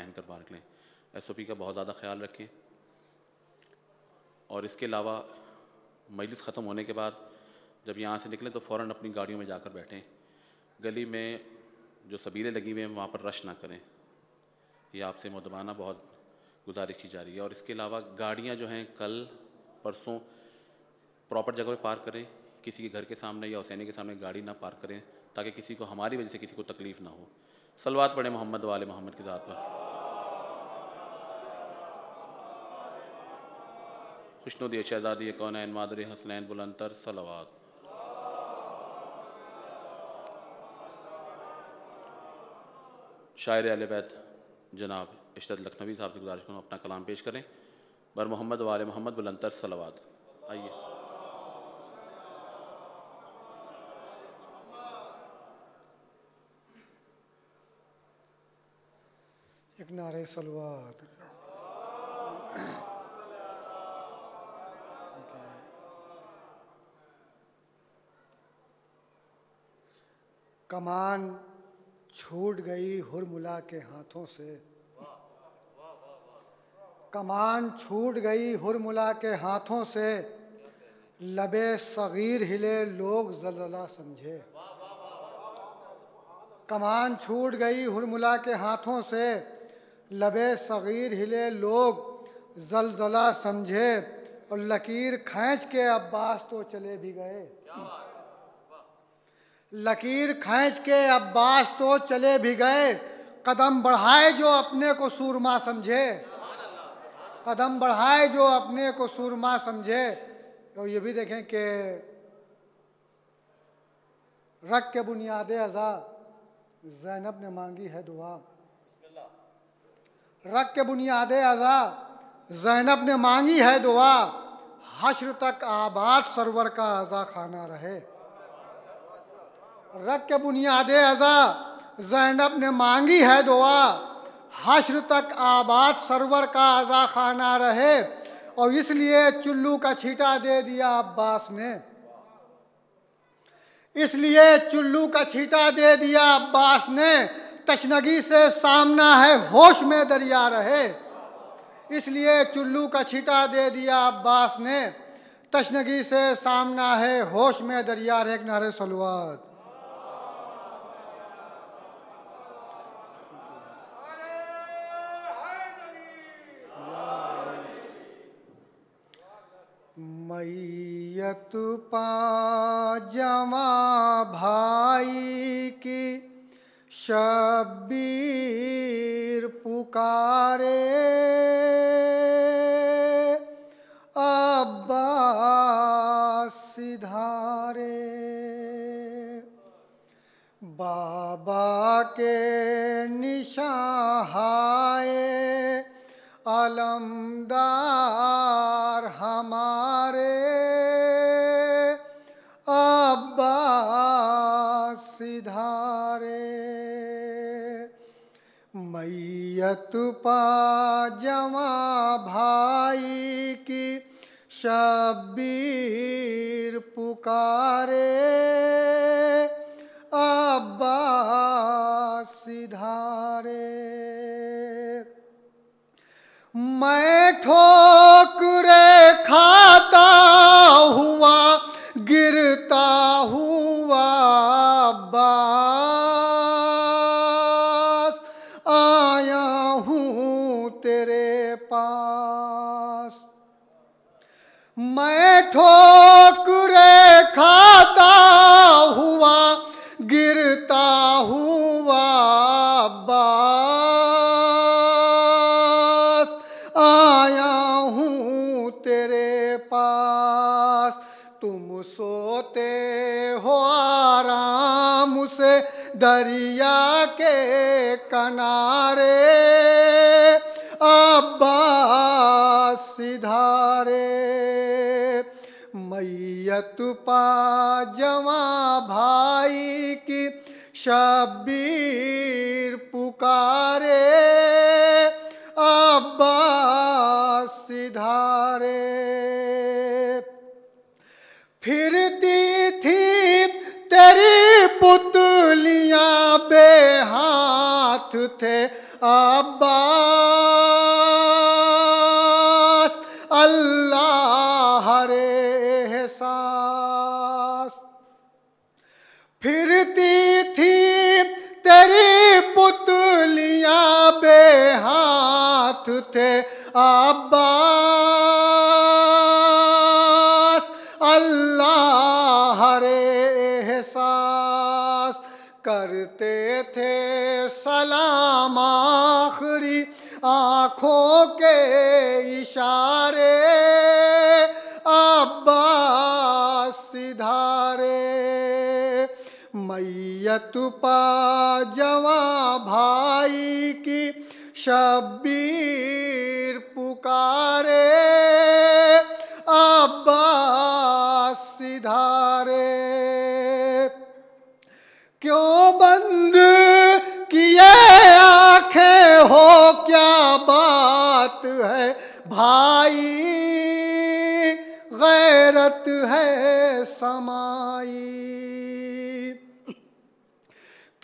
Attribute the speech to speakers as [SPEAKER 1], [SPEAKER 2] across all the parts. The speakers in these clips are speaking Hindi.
[SPEAKER 1] पहन कर बाहर निकलें। SOP का बहुत ज़्यादा ख्याल रखें। और इसके अलावा मजलिस ख़त्म होने के बाद जब यहाँ से निकलें तो फ़ौरन अपनी गाड़ियों में जाकर बैठें। गली में जो सबीलें लगी हुई हैं वहाँ पर रश ना करें, ये आपसे मुअद्दबाना बहुत गुजारिश की जा रही है। और इसके अलावा गाड़ियाँ जो हैं कल परसों प्रॉपर जगह पे पार्क करें, किसी के घर के सामने या हुसैनी के सामने गाड़ी ना पार्क करें ताकि किसी को हमारी वजह से किसी को तकलीफ़ ना हो। सलवात पढ़ें मोहम्मद वाले मोहम्मद की ज़ात पर। खुशनुदी शहज़ादी कौनैन मादरी हसनैन बुलंदतर सलवात। शायर अहले बैत जनाब इशरत लखनवी साहब से गुजारिश करूँ अपना कलाम पेश करें। बर मोहम्मद वाले मोहम्मद बुलंदतर सलवात। आइए।
[SPEAKER 2] एक नारे सलवात। कमान छूट गई हुरमुला के हाथों से, कमान छूट गई हुरमुला के हाथों से, लबे सगीर हिले लोग ज़लज़ला समझे। कमान छूट गई हुरमुला के हाथों से, लबे सगीर हिले लोग ज़लज़ला समझे। और लकीर खींच के अब्बास तो चले भी गए, लकीर खींच के अब्बास तो चले भी गए। कदम बढ़ाए जो अपने को सूरमा समझे, कदम बढ़ाए जो अपने को सूरमा समझे। तो ये भी देखें कि रख के बुनियादे अज़ा ज़ैनब ने मांगी है दुआ, रख के बुनियादे अज़ा ज़ैनब ने मांगी है दुआ। हश्र तक आबाद सरवर का अज़ा खाना रहे, रख के बुनियादे अज़ा ज़ैनब ने मांगी है दुआ। हश्र तक आबाद सरवर का अज़ा खाना रहे। और इसलिए चुल्लू का छींटा दे दिया अब्बास ने, इसलिए चुल्लू का छींटा दे दिया अब्बास ने। तशनगी से सामना है होश में दरिया रहे, इसलिए चुल्लू का छींटा दे दिया अब्बास ने। तशनगी से सामना है होश में दरिया रहे। एक नारे सलवात। मैयत पाजमा भाई की शब्बीर पुकारे, अब्बास सिधारे। बाबा के निशाहाए अलमदार हमारे, अब्बास सिधारे। मैयत पाजमा भाई की शब्बीर पुकारे, अब्बास सिधारे। मैं ठोकरे खाता हुआ गिरता हुआ अब्बास आया हूँ तेरे पास। मैं ठोकरे खाता हुआ गिरता हुआ अब्बास आया हूँ तेरे पास। तुम सोते हो आराम से दरिया के किनारे, अब्बास सिधारे। मैयत पाजमा भाई की शब्बीर पुकारे, अब्बास सिधारे। फिरती थी तेरी पुतलियां बेहाथ थे अब्बास, अल्लाह रे एहसास। फिरती थी तेरी पुतलियां बेहाथ थे अब्बास, अल्लाह रे एहसास। करते थे सलाम आखिरी आँखों के इशारे अब्बास सिधारे। मैयत पा जवा भाई की शब्बीर पुकारे अब्बास सिधारे। क्यों बंद किए आंखें हो क्या बात है भाई, गैरत है समाई।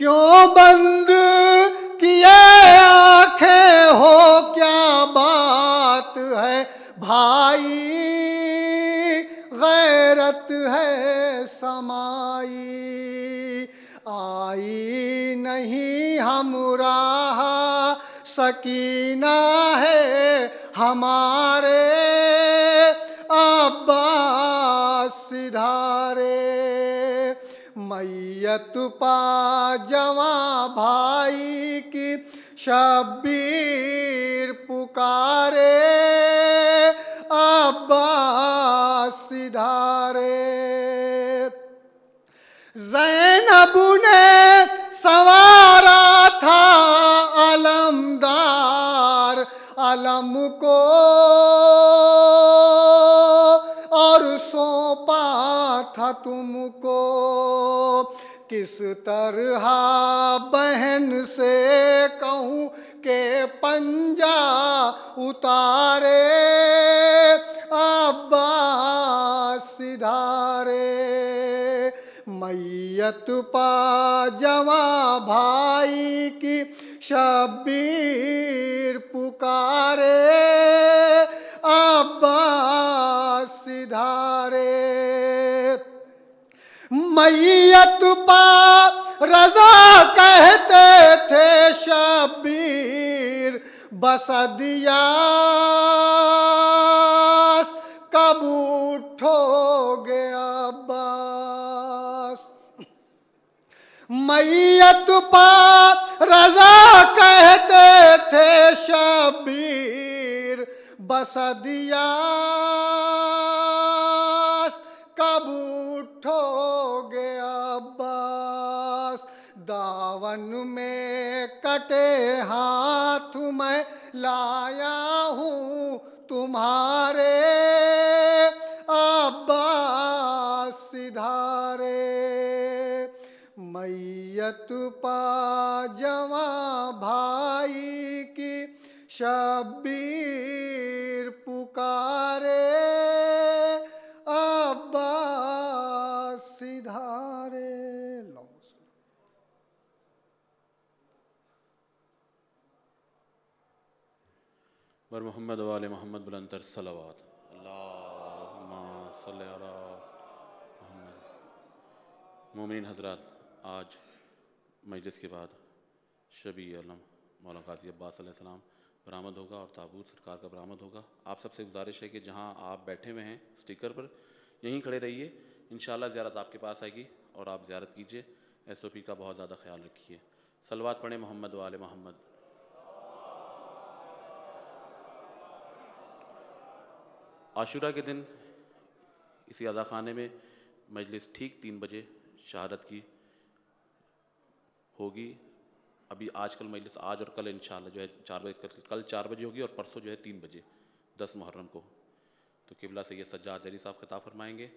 [SPEAKER 2] क्यों बंद किए आंखें हो क्या बात है भाई, गैरत है समाई। आई नहीं हमराह सकीना है हमारे अब्बास सिधारे। मैयत पा जवा भाई की शब्बीर पुकारे अब्बास सिधारे। ज़ैनब ने संवारा था अलमदार अलम को और सौंपा था तुमको। किस तरह बहन से कहूँ के पंजा उतारे अब्बास सिधारे। मैयत पा जवा भाई की शब्बीर पुकारे अब्बास सिधारे। मैयत पा रजा कहते थे शब्बीर बसदियास, कब उठोगे अब्बास। मैयत पा रजा कहते थे शब्बीर बसदियास, कब उठोगे अब्बास। दावन में कटे हाथ मैं लाया हूँ तुम्हारे अब्बास सिधारे। मैयत पा जवा भाई की शब्बीर पुकारे अब्बास सिधारे।
[SPEAKER 1] बर मोहम्मद वाले मोहम्मद बुलंदर सलावत अल्लाहुम्मा सल्ली अला मोहम्मद। मोमिन हजरात, आज मजलिस के बाद शबी आलम मौला गाजी अब्बास अलैहिस्सलाम बरामद होगा और ताबूत सरकार का बरामद होगा। आप सबसे गुजारिश है कि जहां आप बैठे हुए हैं स्टिकर पर यहीं खड़े रहिए। इंशाअल्लाह ज़ियारत आपके पास आएगी और आप ज़ियारत कीजिए। SOP का बहुत ज़्यादा ख्याल रखिए। सलवात पढ़ें मोहम्मद वाले मोहम्मद। आशूरा के दिन इसी अज़ा खाने में मजलिस ठीक 3 बजे शहादत की होगी। अभी आजकल मजलिस आज और कल इंशाअल्लाह जो है 4 बजे, कल 4 बजे होगी और परसों जो है 3 बजे 10 मुहर्रम को। तो किबला से ये सज्जाद जली साहब खिताब फरमाएंगे।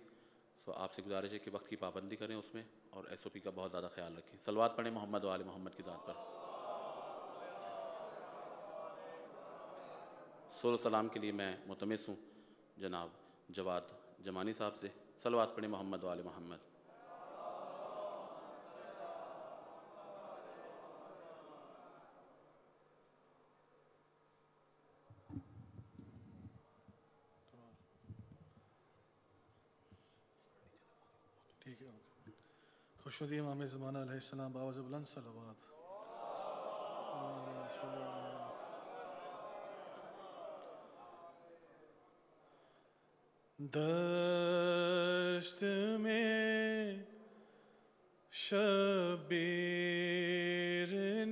[SPEAKER 1] सो आपसे गुजारिश है कि वक्त की पाबंदी करें उसमें और SOP का बहुत ज़्यादा ख्याल रखें। सलवात पढ़ें मोहम्मद वाले मोहम्मद की ज़ात पर। सोल सलाम के लिए मैं मुतमिस हूँ जनाब जवाद जमानी साहब से। सलवात पढ़ें मोहम्मद वाले मोहम्मद।
[SPEAKER 3] खुशनुदी इमाम ज़माना अलैहिस्सलाम बावज़ बुलंद सलावत। दश्त में शबीर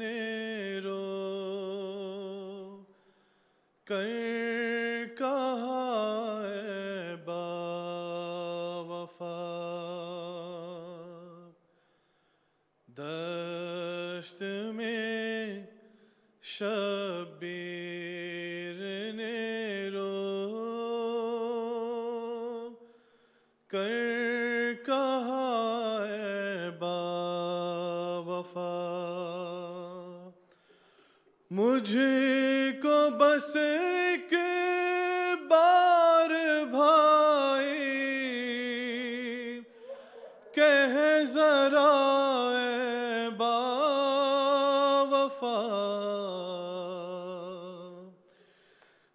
[SPEAKER 3] ने रो कर कहा ए बावफा, दश्त में शबीर ने रो कर कहा ए बावफा, मुझको बस एक बार भाई कह जरा ए बावफा,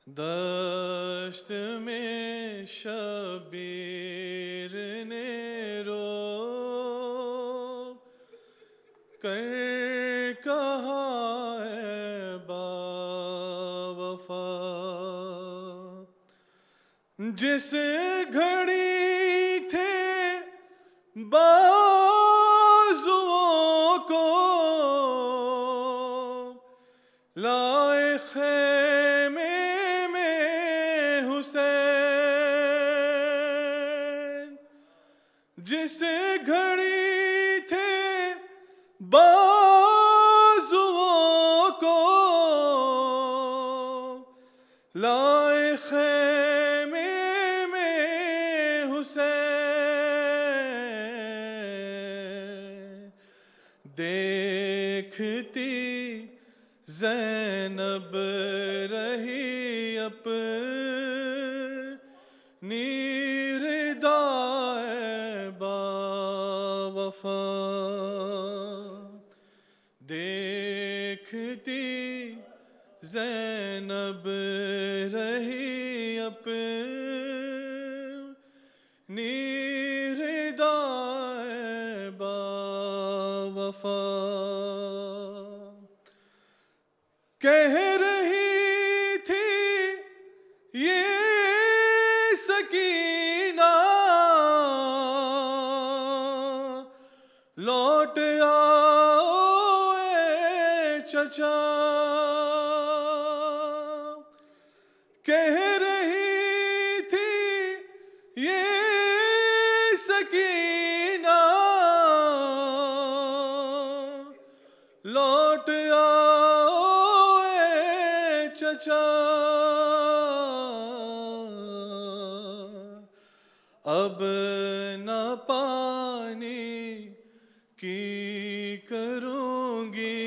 [SPEAKER 3] दश्त में शबीर ने रो कर कहा ए बावफा, जिस घड़ी थे बाजुओं को लाए खेमे में हुसैन, जिस घड़ी थे बाजुओं को लाए खेमे में हुसैन, देखती ज़ैनब रही अपनी रिदाए बावफा, देखती ज़ैनब रही अपनी रिदाए बावफा, कह रही थी ये सकीना लौट आओ ए चचा, कह रही थी ये सकीना लौट आओ चचा, अब न पानी की करूँगी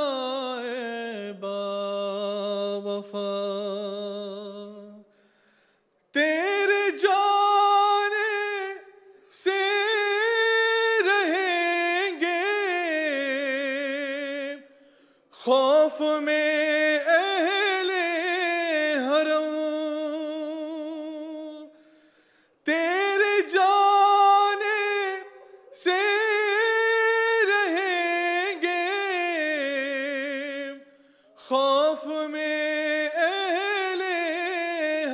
[SPEAKER 3] इल्तिजाए बावफा, तेरे जाने से रहेंगे खौफ में अहले हरम, तेरे जाने से रहेंगे खौफ में अहले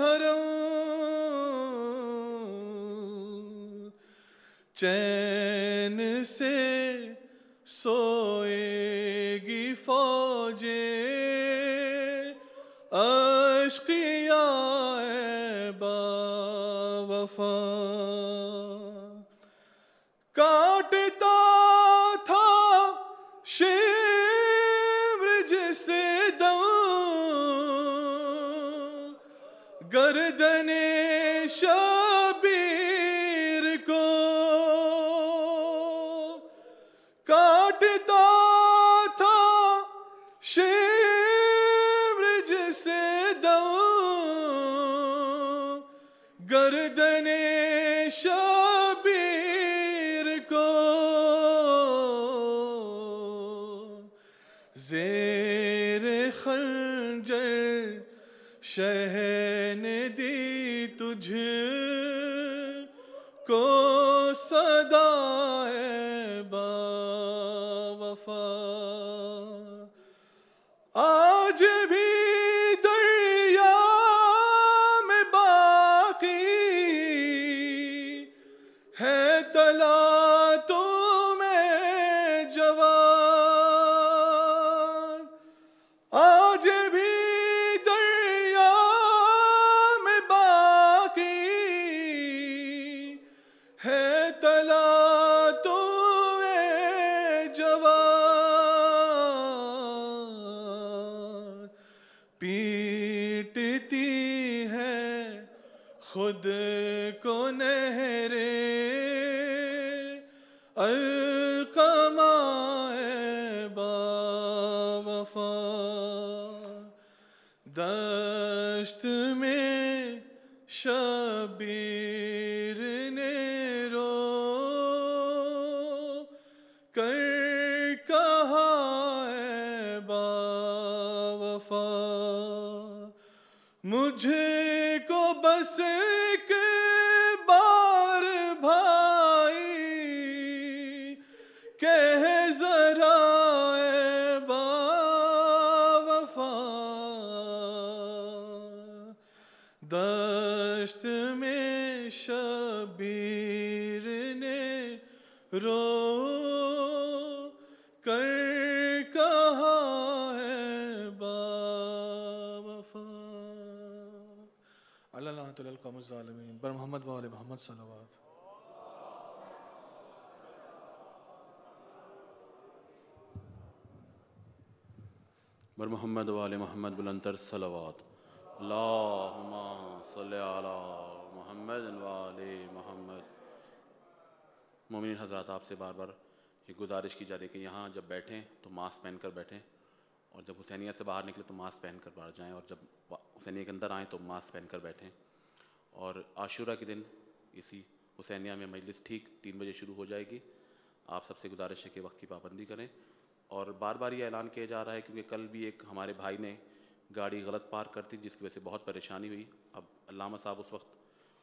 [SPEAKER 3] हरम, चैन से सोएगी फौजे अश्किया ए बावफा, काटता था शिम्र जिसे दम गर्दने शबीर को, काटता था शिम्र जिसे दम गर्दने शबीर को, ज़ेरे खंजर शह ने दी तुझ आज भी दरिया में बाकी है तला तो में जवान। आज भी दरिया में बाकी है तला तो में जवान। पीटती है खुद को नहरे अलकमाए बावफा। दश्त में शबीर ने रो कर कहा है बावफा। मुझे को बस के बार भाई कह जरा ए बावफा। दश्त में शबीर ने रो कर कहा है बावफा। अल्लाह तुल कौम ज़ालिमीन बर मोहम्मद व आले मोहम्मद सल्लल्लाहु।
[SPEAKER 1] बर मोहम्मद वाले मोहम्मद बुलंदर सलवात। अल्लाहुम्मा सल्ली अला मोहम्मद वाले मोहम्मद। मोमिन हज़रात, आपसे बार बार ये गुजारिश की जा रही है कि यहाँ जब बैठें तो मास्क पहन कर बैठें, और जब हुसैनिया से बाहर निकले तो मास्क पहन कर बाहर जाएँ, और जब हुसैनिया के अंदर आएँ तो मास्क पहन कर बैठें। और आशूरा के दिन इसी हुसैनिया में मजलिस ठीक 3 बजे शुरू हो जाएगी। आप सबसे गुजारिश है कि वक्त की पाबंदी करें। और बार बार ये ऐलान किया जा रहा है क्योंकि कल भी एक हमारे भाई ने गाड़ी गलत पार्क कर दी, जिसकी वजह से बहुत परेशानी हुई। अब अल्लामा साहब उस वक्त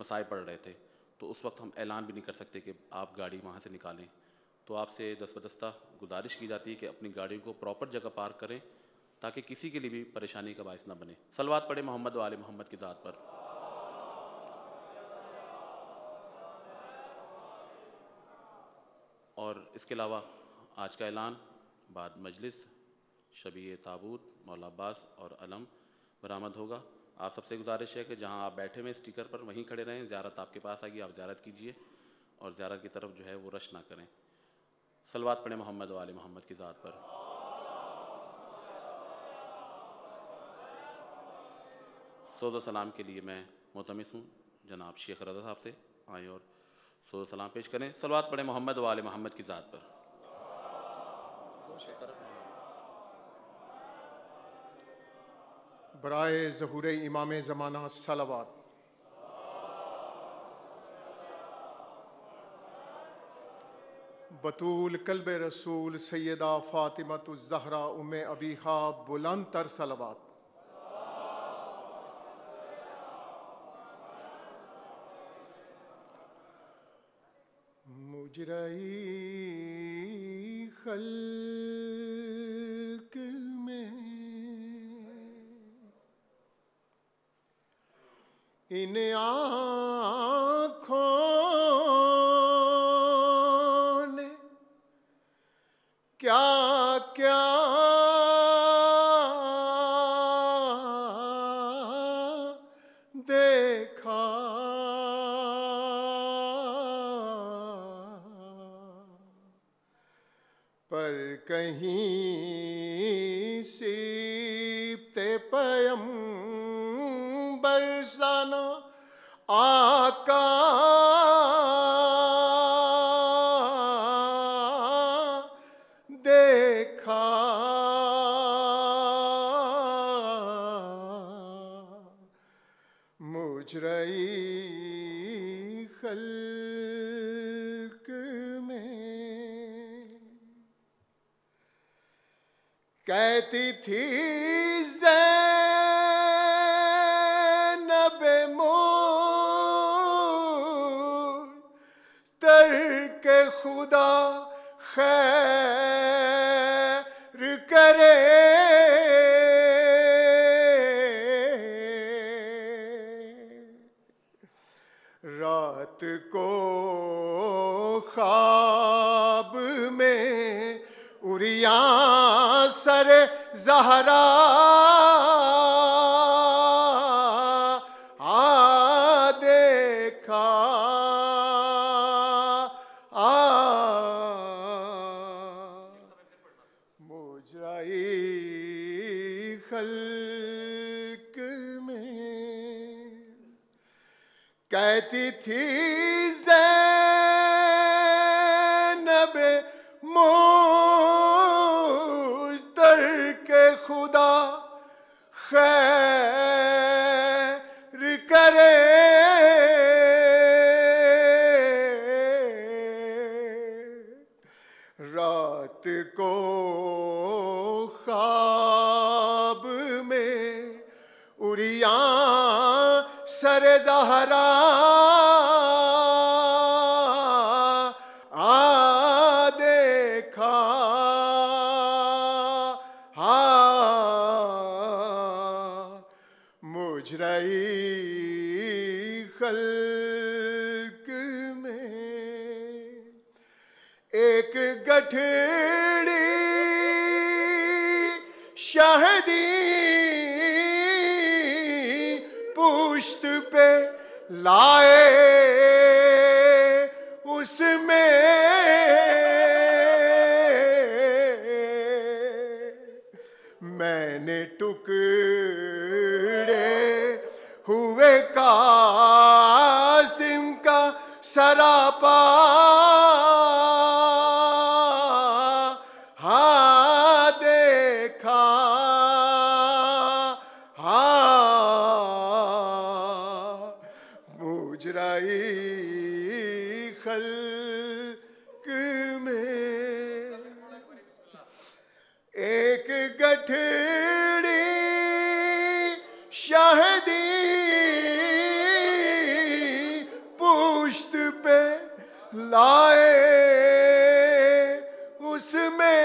[SPEAKER 1] मसाए पड़ रहे थे, तो उस वक्त हम ऐलान भी नहीं कर सकते कि आप गाड़ी वहाँ से निकालें। तो आपसे दस्तबदस्ता गुजारिश की जाती है कि अपनी गाड़ियों को प्रॉपर जगह पार्क करें ताकि किसी के लिए भी परेशानी का बायस ना बने। सलवात पढ़े मोहम्मद वाले मोहम्मद की ज़ात पर। और इसके अलावा आज का ऐलान बाद मजलिस शबी ताबूत मौला अब्बास और अलम बरामद होगा। आप सबसे गुजारिश है कि जहां आप बैठे हुए स्टिकर पर वहीं खड़े रहें। ज़ियारत आपके पास आएगी, आप ज़ियारत कीजिए और ज़ियारत की तरफ जो है वो रश ना करें। सलवात पढ़े मोहम्मद वाले मोहम्मद की ज़ात पर। सौद सलाम के लिए मैं मुतमिस हूँ जनाब शेख रज़ा साहब से, आएँ और सौद सलाम पेश करें। सलवात पढ़े मोहम्मद वाले मोहम्मद की ज़ात पर।
[SPEAKER 4] बराए ज़हूर इमाम ज़माना सलावत। बतूल कल्ब रसूल सैयदा फ़ातिमतुज़ ज़हरा उम्मे अबीहा बुलंद तर सलावत। मुजरई खल्क में इन आँखों ने क्या क्या देखा। पर कहीं सीपते पैगंबर साना आका देखा। मुजरई खल्क में कहती थी ज़ैनब मुज़्तर के खुदा खैर सर ज़हरा देखा मुजराई खल्क में कहती थी ज़ैनब मुज़्तर के खुदा खैर करे रात को ख्वाब में उरिया सर ज़हरा देखा मुजराई खल्क में एक गठड़ी शहदी पुश्त पे लाए उसमें मैंने टुकड़े हुए कासिम का सरापा देखा मुजराई खल्क में एक गठड़ी शहदी पुश्त पे लाए उसमें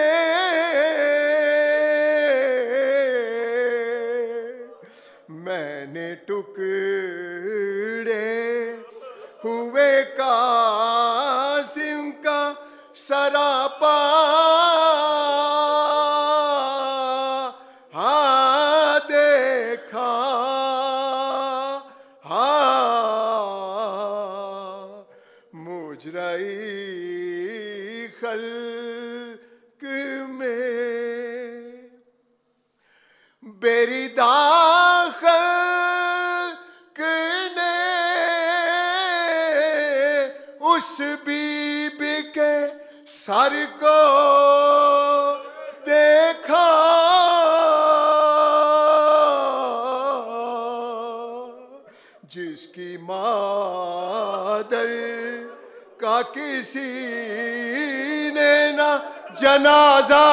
[SPEAKER 4] मैंने टुकड़े हुए कासिम का सरापा देखा मुजराई खल्क में बेरिदा खल्क ने उस बीबी के सर को देखा जिसकी मादर का किसी ने ना जनाजा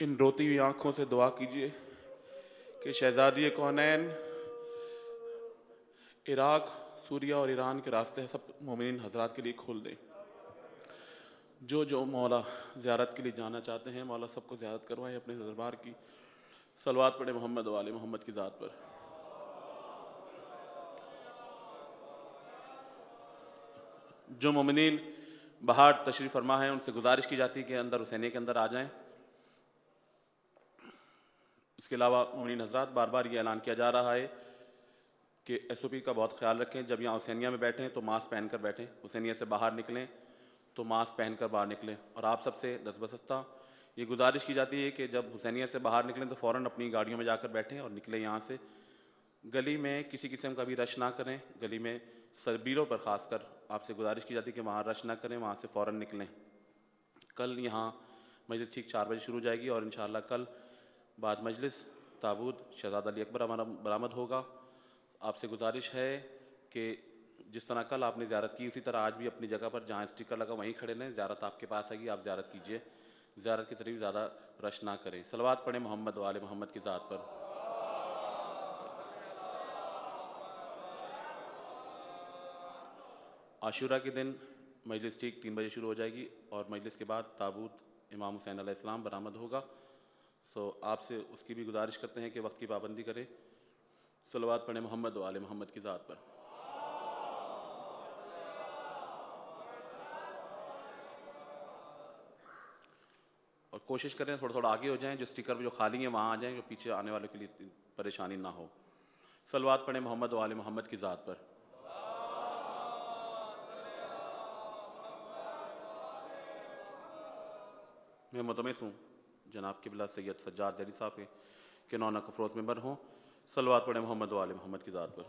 [SPEAKER 1] इन रोती हुई आंखों से दुआ कीजिए कि शहजादी कौनैन इराक, सूरिया और ईरान के रास्ते सब मोमिन हजरात के लिए खोल दें। जो मौला ज़ियारत के लिए जाना चाहते हैं, मौला सबको ज़ियारत करवाएं अपने दरबार की। सलवात पढ़े मोहम्मद वाले मोहम्मद की ज़ात पर। जो मोमिनीन बाहर तशरीफ़ फरमा है उनसे गुजारिश की जाती है कि अंदर हुसैनिया के अंदर आ जाएं। इसके अलावा मोमिनीन हज़रात बार बार ये ऐलान किया जा रहा है कि SOP का बहुत ख्याल रखें। जब यहाँ हुसैनिया में बैठें तो मास्क पहन कर बैठें, हुसैनिया से बाहर निकलें तो मास्क पहन कर बाहर निकलें। और आप सबसे दस्तबस्ता ये गुजारिश की जाती है कि जब हुसैनिया से बाहर निकलें तो फ़ौरन अपनी गाड़ियों में जाकर बैठें और निकलें यहाँ से। गली में किसी किस्म का भी रश ना करें। गली में सरबीरों पर ख़ासकर आपसे गुजारिश की जाती है कि वहाँ रश ना करें, वहाँ से फ़ौरन निकलें। कल यहाँ मजलिस ठीक 4 बजे शुरू हो जाएगी और इंशाअल्लाह कल बाद मजलिस ताबूत शहज़ादा अली अकबर हमारा बरामद होगा। आपसे गुजारिश है कि जिस तरह कल आपने ज़ियारत की उसी तरह आज भी अपनी जगह पर जहाँ स्टिकर लगा वहीं खड़े रहें। ज़ियारत आपके पास आएगी, आप ज़ियारत कीजिए। ज़ियारत की तरफ ज़्यादा रश ना करें। सलवात पढ़ें मोहम्मद वाले मोहम्मद की ज़ात पर। आशूरा के दिन मजलिस ठीक 3 बजे शुरू हो जाएगी और मजलिस के बाद ताबूत इमाम हुसैन अलैहिस्सलाम बरामद होगा। आपसे उसकी भी गुजारिश करते हैं कि वक्त की पाबंदी करें। सलवात पढ़ें मोहम्मद व आले मोहम्मद की ज़ात पर। और कोशिश करें थोड़ा थोड़ा आगे हो जाएं, जो स्टिकर जो खाली हैं वहाँ आ जाएं, जो पीछे आने वालों के लिए परेशानी ना हो। सलवात पढ़ें मोहम्मद व आले मोहम्मद की ज़ात पर। मैं मुतमस हूँ जनाब क़िबला सैयद सज्जाद ज़ैदी साहब के नौना कफ़रोज़ मेंबर हों। सलवात पढ़ें मोहम्मद व आले मोहम्मद की ज़ात पर।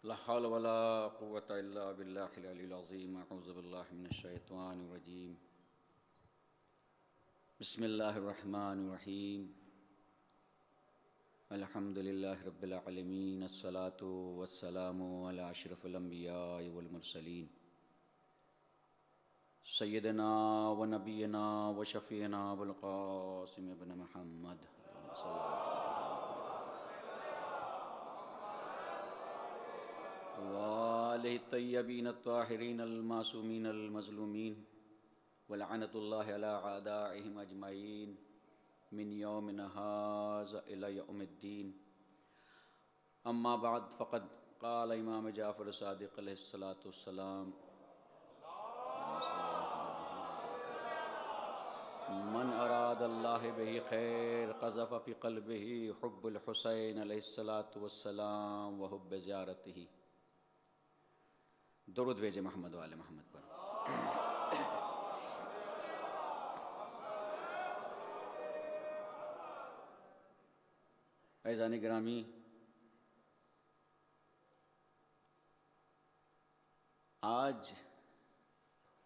[SPEAKER 5] ला हौल वला कुव्वता इल्ला बिल्लाहिल अलील अज़ीम। अऊज़ु बिल्लाहि मिनश शैतानिर रजीम। बिस्मिल्लाहिर रहमानिर रहीम। अल्हम्दुलिल्लाहि रब्बिल आलमीन। अस्सलातु वस्सलामु अला अशरफिल अंबियाइ वल मुरसलीन सय्यिदना व नबियना व शफ़ीना अबुल क़ासिम इब्न मुहम्मद वालिहि तय्यबीन अत्ताहिरीन अल-मासूमीन अल-मज़लूमीन वलअनतुल्लाहि अला आदाइहिम अजमईन मिन यौमिन हाज़ा इला यौमिद्दीन। अम्मा बाद फ़क़द क़ाल इमाम जाफ़र सादिक़ अलैहिस्सलातु वस्सलाम मन अरादल्लाहि बिही खैर क़ज़फ़ फ़ी क़ल्बिही हुब्बुल हुसैन अलैहिस्सलातु वस्सलाम व हुब्ब ज़ियारतिही। दुरूद भेजे मोहम्मद व आले मोहम्मद पर। ऐज़ान गिरामी, आज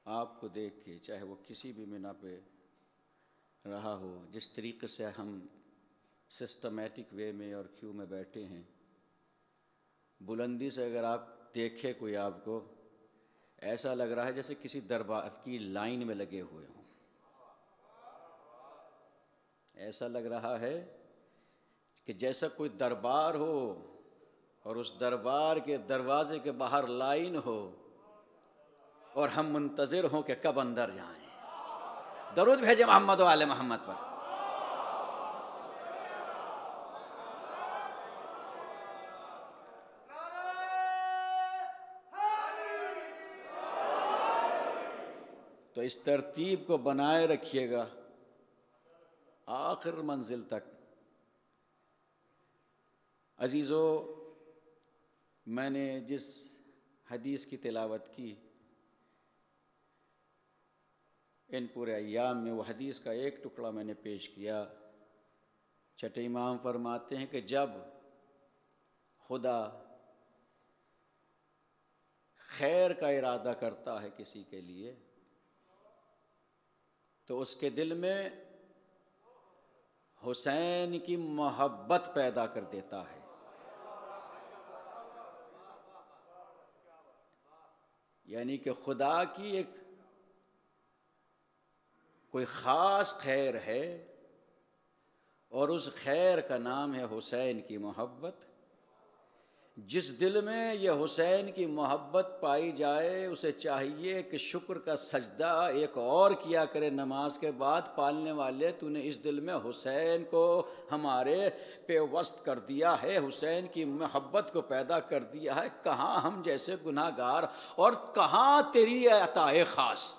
[SPEAKER 5] आपको देख के, चाहे वो किसी भी मिना पे रहा हो, जिस तरीक़े से हम सिस्टमेटिक वे में और क्यू में बैठे हैं, बुलंदी से अगर आप देखे कोई, आपको ऐसा लग रहा है जैसे किसी दरबार की लाइन में लगे हुए हों। ऐसा लग रहा है कि जैसा कोई दरबार हो और उस दरबार के दरवाजे के बाहर लाइन हो और हम मुंतज़िर हों कि कब अंदर जाएं। दरूद भेजे मोहम्मद व आले मोहम्मद पर। तो इस तरतीब को बनाए रखिएगा आखिर मंजिल तक। अजीज़ो, मैंने जिस हदीस की तिलावत की, इन पूरे अय्याम में वो हदीस का एक टुकड़ा मैंने पेश किया। छठे इमाम फरमाते हैं कि जब खुदा खैर का इरादा करता है किसी के लिए, तो उसके दिल में हुसैन की मोहब्बत पैदा कर देता है। यानी कि खुदा की एक कोई ख़ास खैर है और उस खैर का नाम है हुसैन की मोहब्बत। जिस दिल में यह हुसैन की मोहब्बत पाई जाए, उसे चाहिए कि शुक्र का सजदा एक और किया करे नमाज के बाद। पालने वाले, तूने इस दिल में हुसैन को हमारे पेवस्त कर दिया है, हुसैन की मोहब्बत को पैदा कर दिया है। कहाँ हम जैसे गुनाहगार और कहाँ तेरी अताए ख़ास।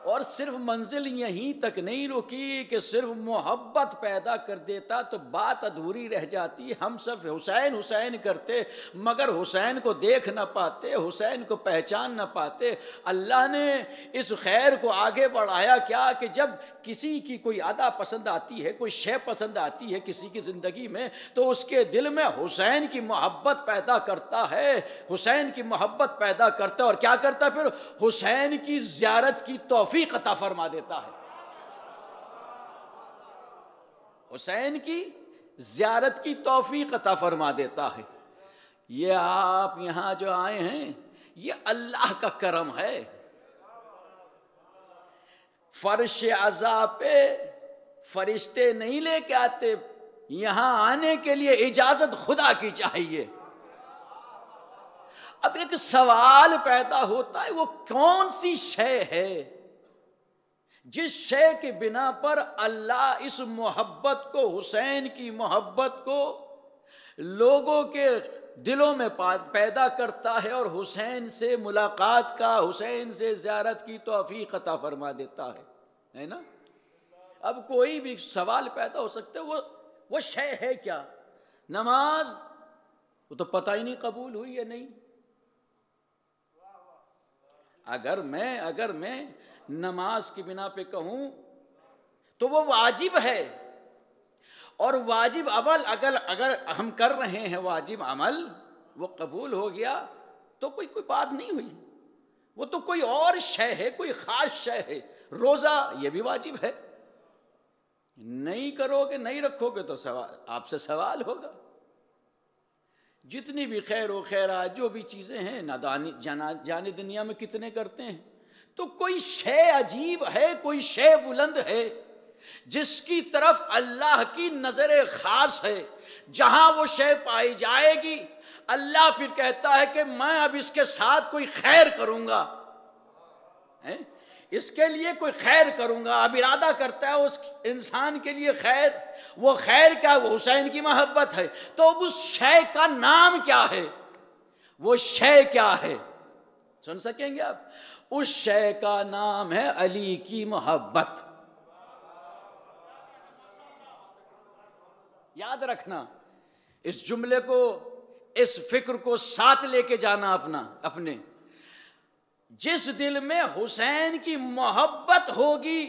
[SPEAKER 5] और सिर्फ मंजिल यहीं तक नहीं रुकी कि सिर्फ मोहब्बत पैदा कर देता तो बात अधूरी रह जाती। हम सब हुसैन हुसैन करते मगर हुसैन को देख न पाते, हुसैन को पहचान न पाते। अल्लाह ने इस खैर को आगे बढ़ाया क्या कि जब किसी की कोई अदा पसंद आती है, कोई शय पसंद आती है किसी की ज़िंदगी में, तो उसके दिल में हुसैन की मोहब्बत पैदा करता है, हुसैन की मोहब्बत पैदा करता है। और क्या करता है फिर? हुसैन की ज़ियारत की तौफीक अता फरमा देता है। हुसैन की ज़ियारत की तौफीक अता फरमा देता है। ये आप यहाँ जो आए हैं, ये अल्लाह का करम है। फर्श अज़ा पे फरिश्ते नहीं लेके आते, यहां आने के लिए इजाजत खुदा की चाहिए। अब एक सवाल पैदा होता है, वो कौन सी शय है जिस शय के बिना पर अल्लाह इस मोहब्बत को, हुसैन की मोहब्बत को लोगों के दिलों में पैदा करता है और हुसैन से मुलाकात का, हुसैन से ज़ियारत की तौफीक अता फरमा देता है ना। अब कोई भी सवाल पैदा हो सकता है, वो शय है क्या? नमाज, वो तो पता ही नहीं कबूल हुई या नहीं। अगर मैं नमाज की बिना पे कहूं तो वो वाजिब है, और वाजिब अमल अगर हम कर रहे हैं, वाजिब अमल वो कबूल हो गया तो कोई बात नहीं हुई। वो तो कोई और शय है, कोई खास शय है। रोजा ये भी वाजिब है, नहीं करोगे, नहीं रखोगे तो आपसे सवाल होगा। जितनी भी खैर व खैरात जो भी चीजें हैं जाने दुनिया में कितने करते हैं, तो कोई शय अजीब है, कोई शय बुलंद है जिसकी तरफ अल्लाह की नजर खास है। जहां वो शय पाई जाएगी, अल्लाह फिर कहता है कि मैं अब इसके साथ कोई खैर करूंगा, इसके लिए कोई खैर करूंगा। अब इरादा करता है उस इंसान के लिए खैर। वो खैर क्या? वो हुसैन की मोहब्बत है। तो उस शय का नाम क्या है? वो शय क्या है? सुन सकेंगे आप? उस शय का नाम है अली की मोहब्बत। याद रखना इस जुमले को, इस फिक्र को साथ लेके जाना अपने। जिस दिल में हुसैन की मोहब्बत होगी,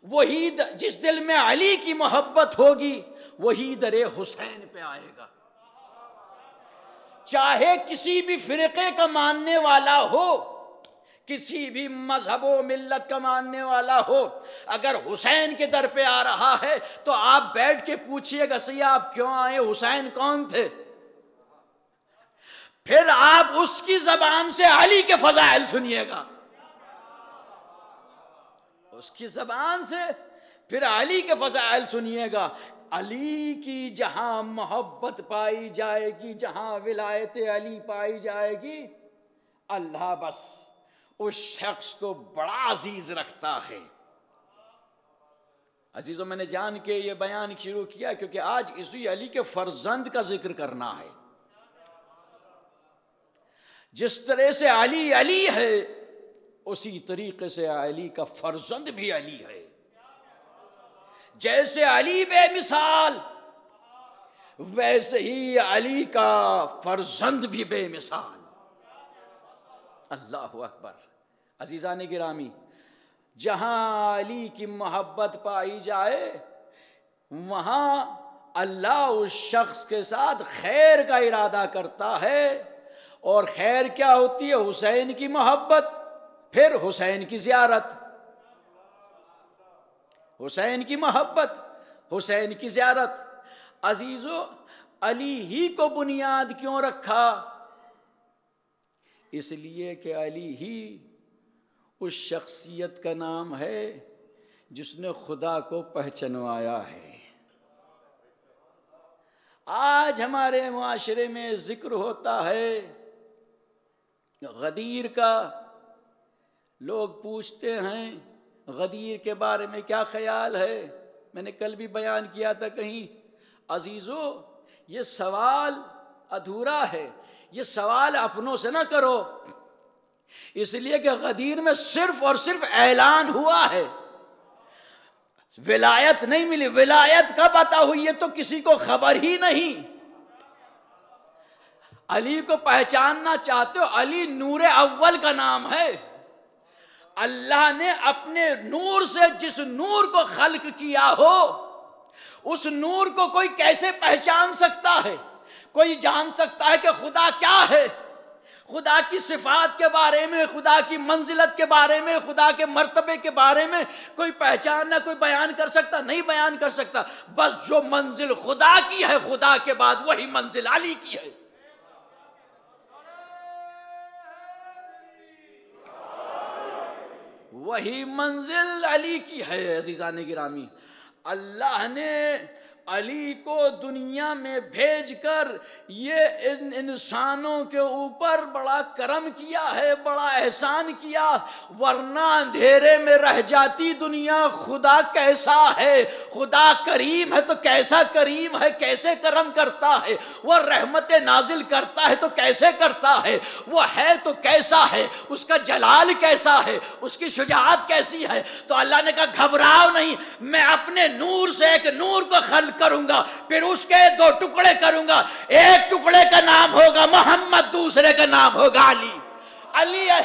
[SPEAKER 5] वही जिस दिल में अली की मोहब्बत होगी, वही दरे हुसैन पे आएगा। चाहे किसी भी फिरके का मानने वाला हो, किसी भी मजहब व मिल्लत का मानने वाला हो, अगर हुसैन के दर पे आ रहा है तो आप बैठ के पूछिएगा, सही आप क्यों आए, हुसैन कौन थे? फिर आप उसकी जबान से अली के फजाइल सुनिएगा, उसकी जबान से फिर अली के फजाइल सुनिएगा। अली की जहां मोहब्बत पाई जाएगी, जहां विलायत अली पाई जाएगी, अल्लाह बस उस शख्स को बड़ा अजीज रखता है। अजीजों, मैंने जान के ये बयान शुरू किया क्योंकि आज इसी अली के फर्जंद का जिक्र करना है। जिस तरह से अली अली है, उसी तरीके से अली का फर्जंद भी अली है। जैसे अली बेमिसाल, वैसे ही अली का फर्जंद भी बेमिसाल। अल्लाहु अकबर। अजीजान गिरामी, जहां अली की मोहब्बत पाई जाए, वहां अल्लाह उस शख्स के साथ खैर का इरादा करता है और खैर क्या होती है? हुसैन की मोहब्बत, फिर हुसैन की ज़ियारत। हुसैन की मोहब्बत, हुसैन की ज़ियारत। अजीज़ों, अली ही को बुनियाद क्यों रखा? इसलिए कि अली ही उस शख्सियत का नाम है जिसने खुदा को पहचानवाया है। आज हमारे मुआशरे में जिक्र होता है गदीर का। लोग पूछते हैं गदीर के बारे में क्या ख्याल है। मैंने कल भी बयान किया था कहीं। अजीज़ों, ये सवाल अधूरा है, ये सवाल अपनों से ना करो, इसलिए कि गदीर में सिर्फ और सिर्फ ऐलान हुआ है, विलायत नहीं मिली। विलायत कब अता हुई है तो किसी को खबर ही नहीं। अली को पहचानना चाहते हो? अली नूर अव्वल का नाम है। अल्लाह ने अपने नूर से जिस नूर को खल्क किया हो, उस नूर को कोई कैसे पहचान सकता है? कोई जान सकता है कि खुदा क्या है? खुदा की सिफात के बारे में, खुदा की मंजिलत के बारे में, खुदा के मर्तबे के बारे में कोई पहचानना, कोई बयान कर सकता? नहीं बयान कर सकता। बस जो मंजिल खुदा की है, खुदा के बाद वही मंजिल अली की है। वही मंजिल अली की है। अज़ीज़ान गिरामी, अल्लाह ने अली को दुनिया में भेजकर ये इन इंसानों के ऊपर बड़ा करम किया है, बड़ा एहसान किया। वरना अंधेरे में रह जाती दुनिया। खुदा कैसा है? खुदा करीम है तो कैसा करीम है, कैसे करम करता है? वह रहमत नाजिल करता है तो कैसे करता है? वो है तो कैसा है? उसका जलाल कैसा है? उसकी शुजाअत कैसी है? तो अल्लाह ने कहा घबराओ नहीं, मैं अपने नूर से एक नूर को खल्क करूंगा, फिर उसके दो टुकड़े करूंगा। एक टुकड़े का नाम होगा मोहम्मद, दूसरे का नाम होगा अली। अली है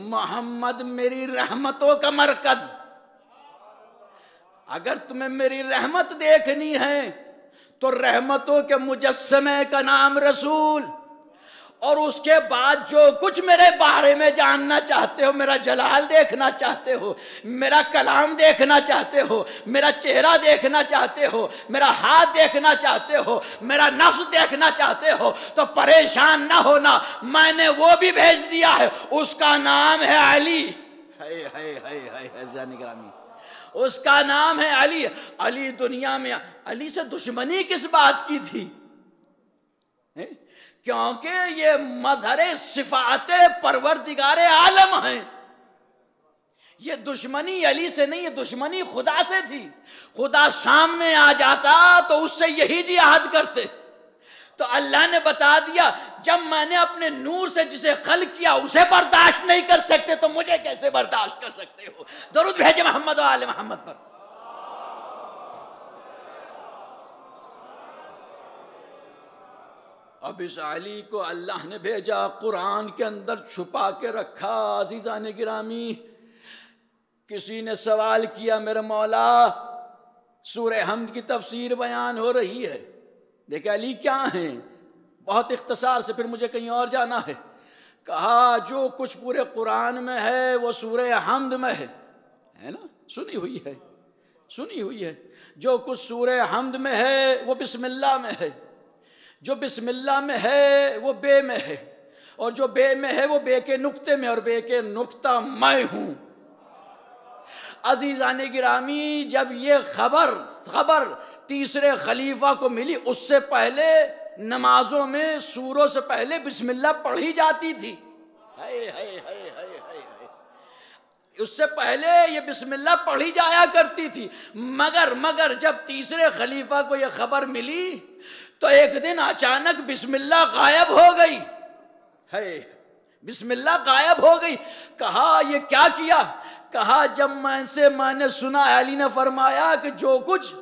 [SPEAKER 5] मोहम्मद मेरी रहमतों का मरकज। अगर तुम्हें मेरी रहमत देखनी है तो रहमतों के मुजस्समे का नाम रसूल, और उसके बाद जो कुछ मेरे बारे में जानना चाहते हो, मेरा जलाल देखना चाहते हो, मेरा कलाम देखना चाहते हो, मेरा चेहरा देखना चाहते हो, मेरा हाथ देखना चाहते हो, मेरा नफ्स देखना चाहते हो, तो परेशान ना होना, मैंने वो भी भेज दिया है। उसका नाम है अली। निगरानी, उसका नाम है अली। अली दुनिया में अली से दुश्मनी किस बात की थी? क्योंकि ये मजहरे सिफाते परवरदिगारे आलम हैं। ये दुश्मनी अली से नहीं, ये दुश्मनी खुदा से थी। खुदा सामने आ जाता तो उससे यही जिहाद करते। तो अल्लाह ने बता दिया, जब मैंने अपने नूर से जिसे खल्क किया उसे बर्दाश्त नहीं कर सकते तो मुझे कैसे बर्दाश्त कर सकते हो? दरूद भेजे मोहम्मद और आले मोहम्मद पर। अब इस अली को अल्लाह ने भेजा, कुरान के अंदर छुपा के रखा। अजीज़ान गिरामी, किसी ने सवाल किया, मेरे मौला सूरह हमद की तफसीर बयान हो रही है, देखिए अली क्या है? बहुत इख्तिसार से, फिर मुझे कहीं और जाना है। कहा जो कुछ पूरे कुरान में है वो सूरह हमद में है ना? सुनी हुई है, सुनी हुई है। जो कुछ सूरह हमद में है वो बिस्मिल्लाह में है, जो बिस्मिल्लाह में है वो बे में है, और जो बे में है वो बे के नुक्ते में, और बे के नुक्ता मैं हूं। अजीज़ान गिरामी, जब ये खबर तीसरे खलीफा को मिली, उससे पहले नमाजों में सूरों से पहले बिस्मिल्लाह पढ़ी जाती थी। उससे पहले ये बिस्मिल्लाह पढ़ी जाया करती थी। मगर जब तीसरे खलीफा को ये खबर मिली तो एक दिन अचानक बिस्मिल्लाह गायब हो गई है। बिस्मिल्लाह गायब हो गई। कहा ये क्या किया? कहा जब मैंने सुना, अली ने फरमाया कि जो कुछ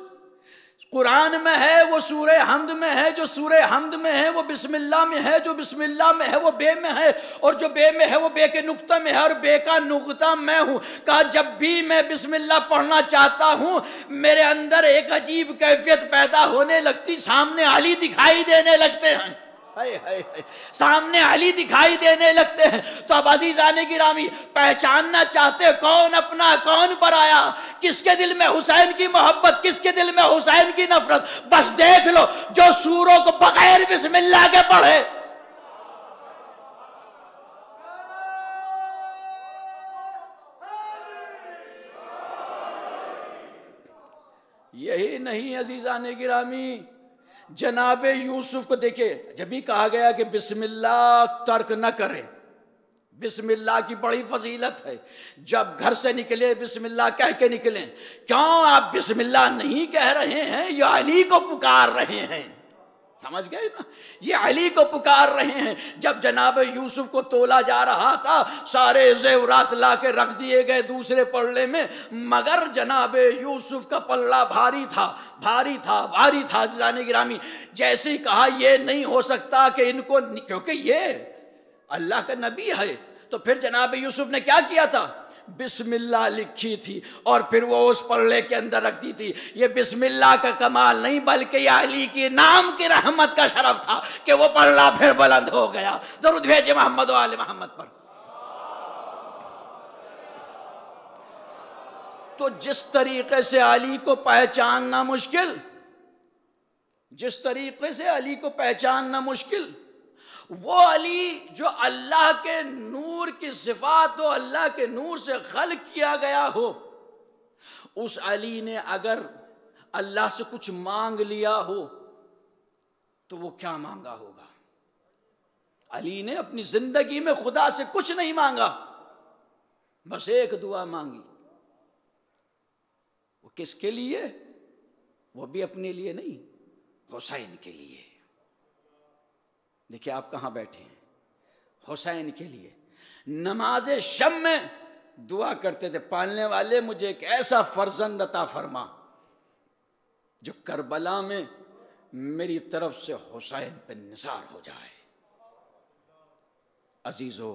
[SPEAKER 5] कुरान में है वो सूरह हमद में है, जो सूरह हमद में है वो बिस्मिल्लाह में है, जो बिस्मिल्लाह में है वो बे में है, और जो बे में है वो बे के नुक्ता में है, और बे का नुक्ता मैं हूं। कहा जब भी मैं बिस्मिल्लाह पढ़ना चाहता हूं मेरे अंदर एक अजीब कैफियत पैदा होने लगती, सामने अली दिखाई देने लगते हैं। हाय हाय हाय, सामने अली दिखाई देने लगते हैं। तो अब अजीजाने गिरामी, पहचानना चाहते कौन अपना कौन पराया, किसके दिल में हुसैन की मोहब्बत, किसके दिल में हुसैन की नफरत, बस देख लो जो सूरों को बगैर बिस्मिल्लाह के पढ़े। यही नहीं अजीजाने गिरामी, जनाबे यूसुफ को देखे, जब भी कहा गया कि बिस्मिल्लाह तर्क न करें, बिस्मिल्लाह की बड़ी फजीलत है। जब घर से निकले बिस्मिल्लाह कह के निकले। क्यों आप बिस्मिल्लाह नहीं कह रहे हैं? ये अली को पुकार रहे हैं, समझ गए ना, ये अली को पुकार रहे हैं। जब जनाब यूसुफ को तोला जा रहा था, सारे जेवरात ला के रख दिए गए दूसरे पल्ले में, मगर जनाब यूसुफ का पल्ला भारी था, भारी था, भारी था। जाने गिरामी, जैसे ही कहा ये नहीं हो सकता कि इनको, क्योंकि ये अल्लाह का नबी है, तो फिर जनाब यूसुफ ने क्या किया था? बिस्मिल्लाह लिखी थी और फिर वो उस पल्ले के अंदर रख दी थी। ये बिस्मिल्लाह का कमाल नहीं, बल्कि ये अली के नाम की रहमत का शरफ था कि वो पल्ला फिर बुलंद हो गया। दरूद भेजे मोहम्मद व आले मोहम्मद पर। तो जिस तरीके से अली को पहचानना मुश्किल, जिस तरीके से अली को पहचानना मुश्किल, वो अली जो अल्लाह के नूर की सिफात हो, अल्लाह के नूर से खल्क किया गया हो, उस अली ने अगर अल्लाह से कुछ मांग लिया हो तो वो क्या मांगा होगा? अली ने अपनी जिंदगी में खुदा से कुछ नहीं मांगा, बस एक दुआ मांगी। वो किसके लिए? वो भी अपने लिए नहीं, हुसैन के लिए। देखिए आप कहाँ बैठे हैं, हुसैन के लिए। नमाज शम में दुआ करते थे, पालने वाले मुझे एक ऐसा फर्जंद अता फरमा जो करबला में मेरी तरफ से हुसैन पे निसार हो जाए। अजीजो,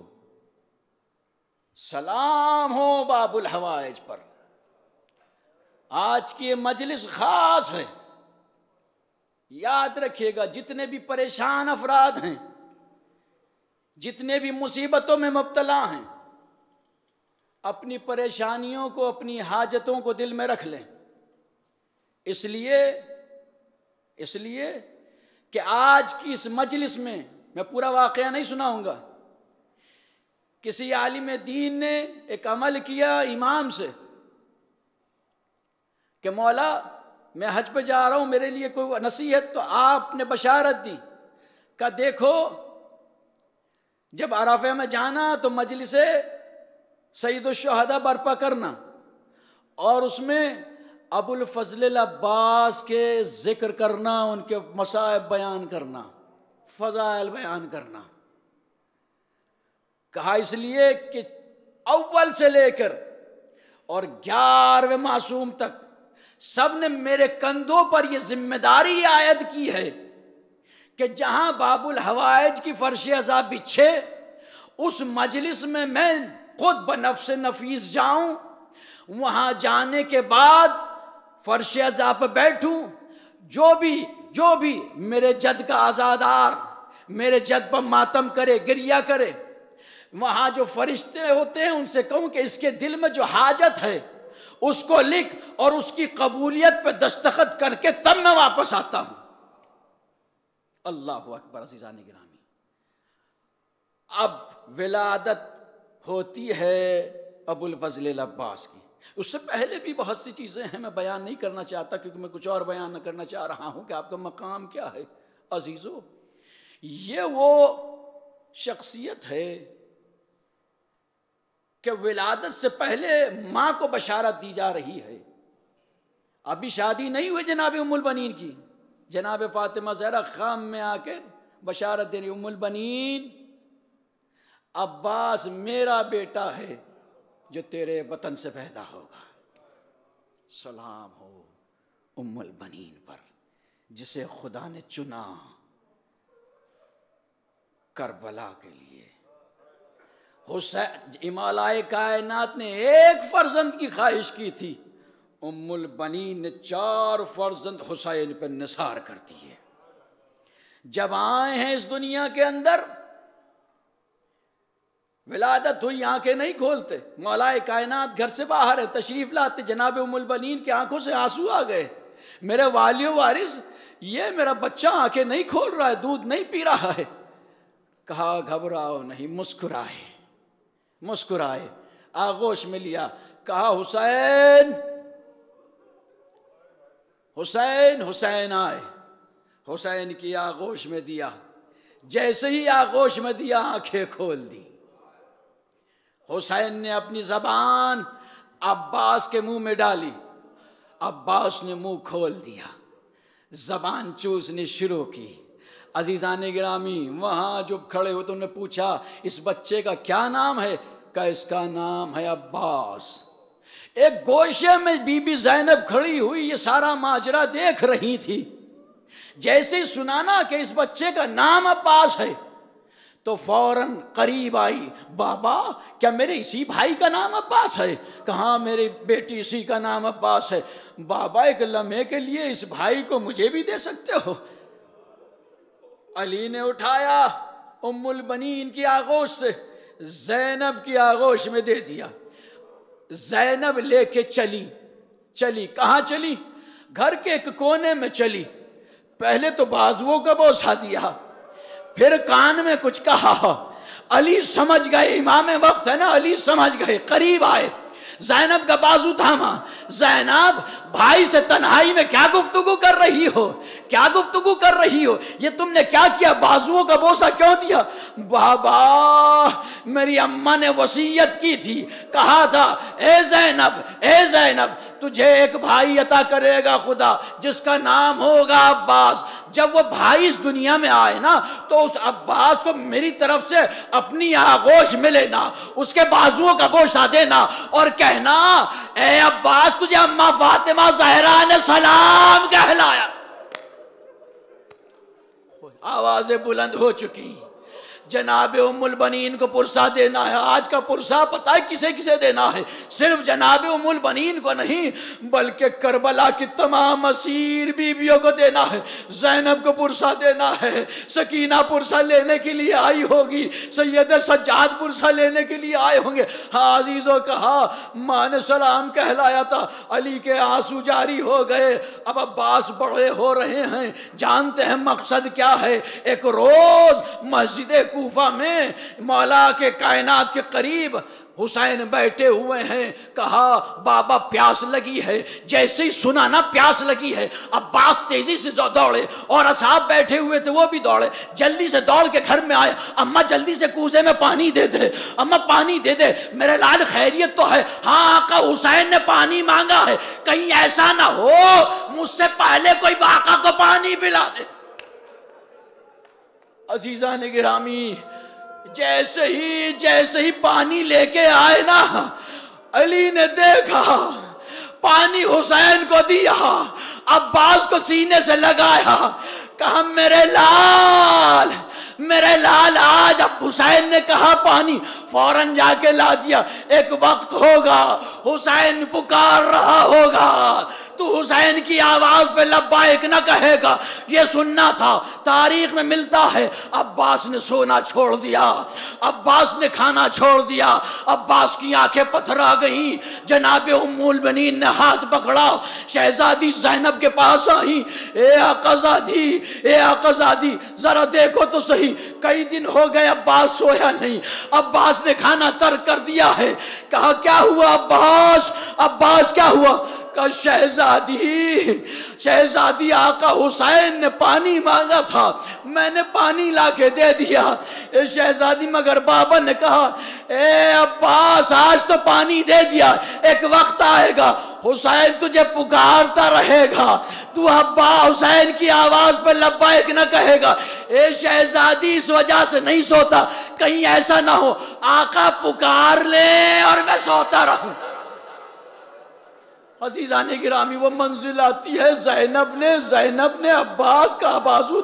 [SPEAKER 5] सलाम हो बाबुल हवाइज पर। आज की ये मजलिस खास है। याद रखिएगा, जितने भी परेशान अफराद हैं, जितने भी मुसीबतों में मुब्तला हैं, अपनी परेशानियों को, अपनी हाजतों को दिल में रख लें। इसलिए कि आज की इस मजलिस में मैं पूरा वाक़या नहीं सुनाऊंगा। किसी आलिम दीन ने एक अमल किया इमाम से कि मौला मैं हज पे जा रहा हूं, मेरे लिए कोई नसीहत। तो आपने बशारत दी का देखो, जब अराफे में जाना तो मजलिस सईदुल शुहदा बर्पा करना और उसमें अबुल फजल अब्बास के जिक्र करना, उनके मसाइब बयान करना, फजाइल बयान करना। कहा इसलिए कि अव्वल से लेकर और 11वें मासूम तक सब ने मेरे कंधों पर यह जिम्मेदारी आयद की है कि जहां बाबुल हवाइज की फर्श अज़ा बिछे, उस मजलिस में मैं खुद बनफ्स नफीस जाऊं, वहां जाने के बाद फर्श अज़ा पर बैठूं, जो भी मेरे जद का आज़ादार, मेरे जद पर मातम करे, गिरिया करे, वहां जो फरिश्ते होते हैं उनसे कहूं कि इसके दिल में जो हाजत है उसको लिख और उसकी कबूलियत पे दस्तखत करके तब मैं वापस आता हूं। अल्लाह अकबर। अज़ीज़ान गिरामी, अब विलादत होती है अबुल फजल अब्बास की। उससे पहले भी बहुत सी चीज़ें हैं, मैं बयान नहीं करना चाहता क्योंकि मैं कुछ और बयान करना चाह रहा हूं कि आपका मकाम क्या है। अजीज़ों, ये वो शख्सियत है कि विलादत से पहले माँ को बशारत दी जा रही है। अभी शादी नहीं हुई जनाब उम्मुल बनीन की, जनाब फातिमा ज़हरा खाम में आकर बशारत दे रही, उम्मुल बनीन अब्बास मेरा बेटा है जो तेरे वतन से पैदा होगा। सलाम हो उम्मुल बनीन पर, जिसे खुदा ने चुना करबला के लिए। हुसैन, हिमालय कायनात ने एक फर्जंद की ख्वाहिश की थी, उम्मुल बनीन ने 4 फर्जंद हुसैन पर निसार कर दिए। जब आए हैं इस दुनिया के अंदर, विलादत हुई, आंखें नहीं खोलते, मौलाए कायनात घर से बाहर है, तशरीफ लाते, जनाब उम्मुल बनीन की आंखों से आंसू आ गए, मेरे वालियो वारिस, ये मेरा बच्चा आंखें नहीं खोल रहा है, दूध नहीं पी रहा है। कहा घबराओ नहीं, मुस्कुराए, मुस्कुराए, आगोश में लिया, कहा हुसैन, हुसैन, हुसैन आए, हुसैन की आगोश में दिया। जैसे ही आगोश में दिया, आंखें खोल दी। हुसैन ने अपनी जबान अब्बास के मुंह में डाली, अब्बास ने मुंह खोल दिया, जबान चूसनी शुरू की। अजीजान गिरामी वहां जो खड़े हो तो उन्होंने पूछा, इस बच्चे का क्या नाम है? का इसका नाम है अब्बास। एक गोशे में बीबी ज़ैनब खड़ी हुई, ये सारा माजरा देख रही थी। जैसे ही सुनाना कि इस बच्चे का नाम अब्बास है, तो फौरन करीब आई, बाबा क्या मेरे इसी भाई का नाम अब्बास है? कहाँ मेरी बेटी इसी का नाम अब्बास है। बाबा एक लम्हे के लिए इस भाई को मुझे भी दे सकते हो? अली ने उठाया, उम्मुल बनीन की आगोश से ज़ैनब की आगोश में दे दिया। ज़ैनब लेके चली, चली कहाँ चली? घर के एक कोने में चली। पहले तो बाजुओं का बोसा दिया, फिर कान में कुछ कहा। अली समझ गए, इमाम वक्त है ना, अली समझ गए, करीब आए, ज़ैनब का बाजू थामा। ज़ैनब, भाई से तन्हाई में क्या गुफ्तगू कर रही हो? क्या गुफ्तगू कर रही हो? ये तुमने क्या किया? बाजुओं का बोसा क्यों दिया? बाबा, मेरी अम्मा ने वसीयत की थी, कहा था, ए ज़ैनब, ए ज़ैनब, तुझे एक भाई अता करेगा खुदा जिसका नाम होगा अब्बास। जब वो भाई इस दुनिया में आए ना, तो उस अब्बास को मेरी तरफ से अपनी आगोश में लेना, उसके बाजुओं का बोसा देना और कहना, ए अब्बास, तुझे अम्मा फातिमा ज़हरा ने सलाम कहलाया। आवाजें बुलंद हो चुकी। जनाब उम्मुल बनीन को पुरसा देना है। आज का पुरसा पता है किसे किसे देना है? सिर्फ जनाब उम्मुल बनीन को नहीं, बल्कि करबला की तमाम असीर बीबियों को देना है। ज़ैनब को पुरसा देना है, सकीना पुरसा लेने के लिए आई होगी, सैयद सज्जाद पुरसा लेने के लिए आए होंगे। हाँ अजीज़ों, कहा माँ ने सलाम कहलाया था, अली के आंसू जारी हो गए। अब अब्बास बड़े हो रहे हैं, जानते हैं मकसद क्या है। एक रोज मस्जिद कूफा में मौला के कायनात के करीब हुसैन बैठे हुए हैं। कहा बाबा प्यास लगी है। जैसे ही सुना ना प्यास लगी है, अब्बास तेजी से दौड़े और असहाब बैठे हुए थे वो भी दौड़े, जल्दी से दौड़ के घर में आए। अम्मा जल्दी से कूजे में पानी दे दे, अम्मा पानी दे दे, मेरे लाल खैरियत तो है? हाँ आका, हुसैन ने पानी मांगा है, कहीं ऐसा ना हो मुझसे पहले कोई आका को पानी पिला दे। अजीजा ने गिरामी, जैसे ही पानी लेके आए ना, अली ने देखा पानी हुसैन को दिया, अब्बास को सीने से लगाया, कहा मेरे लाल, मेरे लाल। आज अब हुसैन ने कहा पानी, फौरन जाके ला दिया। एक वक्त होगा हुसैन पुकार रहा होगा, तू हुसैन की आवाज पे लब्बाइक न कहेगा, ये सुनना था। तारीख में मिलता है अब्बास ने सोना छोड़ दिया, अब्बास ने खाना छोड़ दिया, अब्बास की आंखें पथरा गईं। जनाब उम्मुल बनीन ने हाथ पकड़ा, शहजादी ज़ैनब के पास आई, ए आकाज़ादी, ए आकाज़ादी, जरा देखो तो सही, कई दिन हो गए अब्बास सोया नहीं, अब्बास ने खाना तर्क कर दिया है। कहा क्या हुआ अब्बास, अब्बास क्या हुआ? का शहजादी, शहजादी आका हुसैन ने पानी मांगा था, मैंने पानी लाके दे दिया। ए शहजादी, मगर बाबा ने कहा ए अब्बास आज तो पानी दे दिया, एक वक्त आएगा हुसैन तुझे पुकारता रहेगा, तू अब्बा हुसैन की आवाज पर लब्बाइक न कहेगा। ए शहजादी, इस वजह से नहीं सोता, कहीं ऐसा ना हो आका पुकार ले और मैं सोता रहूं। अजीज़ाने गिरामी वो मंजिल आती है, ज़ैनब ने अब्बास का बाजू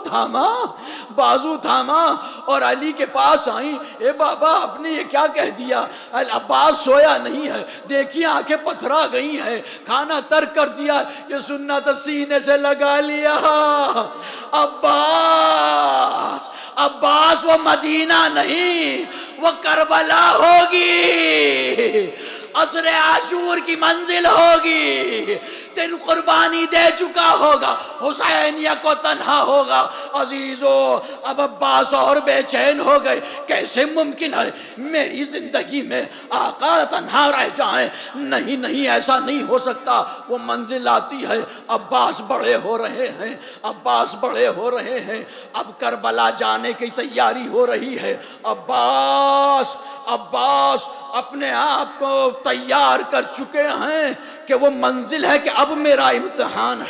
[SPEAKER 5] थामा और अली के पास आई। ए बाबा, आपने ये क्या कह दिया? अब्बास सोया नहीं है, देखिए आंखें पथरा गई हैं, खाना तर्क कर दिया, ये सुनना तो सीने से लगा लिया। अब्बास वो मदीना नहीं, वो करबला होगी, असरे आशूर की मंजिल होगी। तेन कुर्बानी दे चुका होगा, हुसैनिया को तन्हा होगा। अजीजो, अब अब्बास और बेचैन हो गए। कैसे मुमकिन है मेरी जिंदगी में आका तन्हा रह जाएं? नहीं, ऐसा नहीं हो सकता। वो मंजिल आती है, अब्बास बड़े हो रहे हैं, अब करबला जाने की तैयारी हो रही है। अब्बास अपने आप को तैयार कर चुके हैं कि वो मंजिल है कि अब मेरा इम्तिहान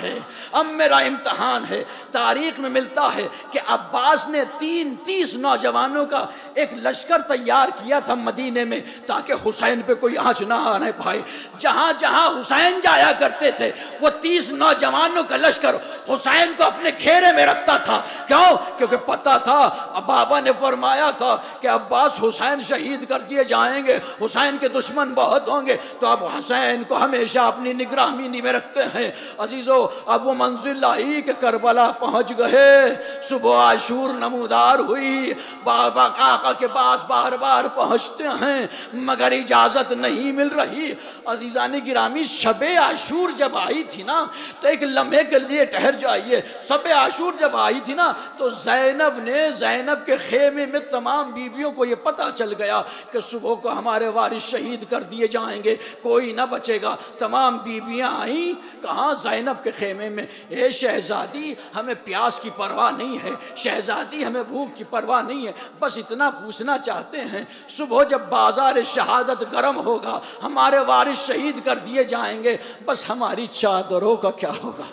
[SPEAKER 5] है। तारीख में मिलता है कि अब्बास ने 30 नौजवानों का एक लश्कर तैयार किया था मदीने में, ताकि हुसैन पे कोई आँच ना आने पाए। जहाँ हुसैन जाया करते थे, वो 30 नौजवानों का लश्कर हुसैन को अपने घेरे में रखता था। क्यों? क्योंकि पता था, बाबा ने फरमाया था कि अब्बास हुसैन शहीद कर दिए जाएंगे, हुसैन के दुश्मन बहुत होंगे, तो अब हुसैन को हमेशा अपनी निगरानी में रखते हैं। अजीजों, अब वो मंजिल आई कि करबला पहुंच गए। सुबह आशूर नमूदार हुई, बाबा आका के पास बार बार पहुंचते हैं, मगर इजाजत नहीं मिल रही। अजीजान गिरामी, शबे आशूर जब आई थी ना, तो एक लम्हे के लिए ठहर जाइए। शबे आशूर जब आई थी ना, तो ज़ैनब के खेमे में तमाम बीवियों को ये पता चल गया कि सुबह को हमारे वारिस शहीद कर दिए जाएंगे, कोई ना बचेगा। तमाम बीबियां आई, कहाँ? ज़ैनब के खेमे में। ए शहजादी, हमें प्यास की परवाह नहीं है, शहजादी हमें भूख की परवाह नहीं है, बस इतना पूछना चाहते हैं, सुबह जब बाजार शहादत गर्म होगा, हमारे वारिस शहीद कर दिए जाएंगे, बस हमारी चादरों का क्या होगा,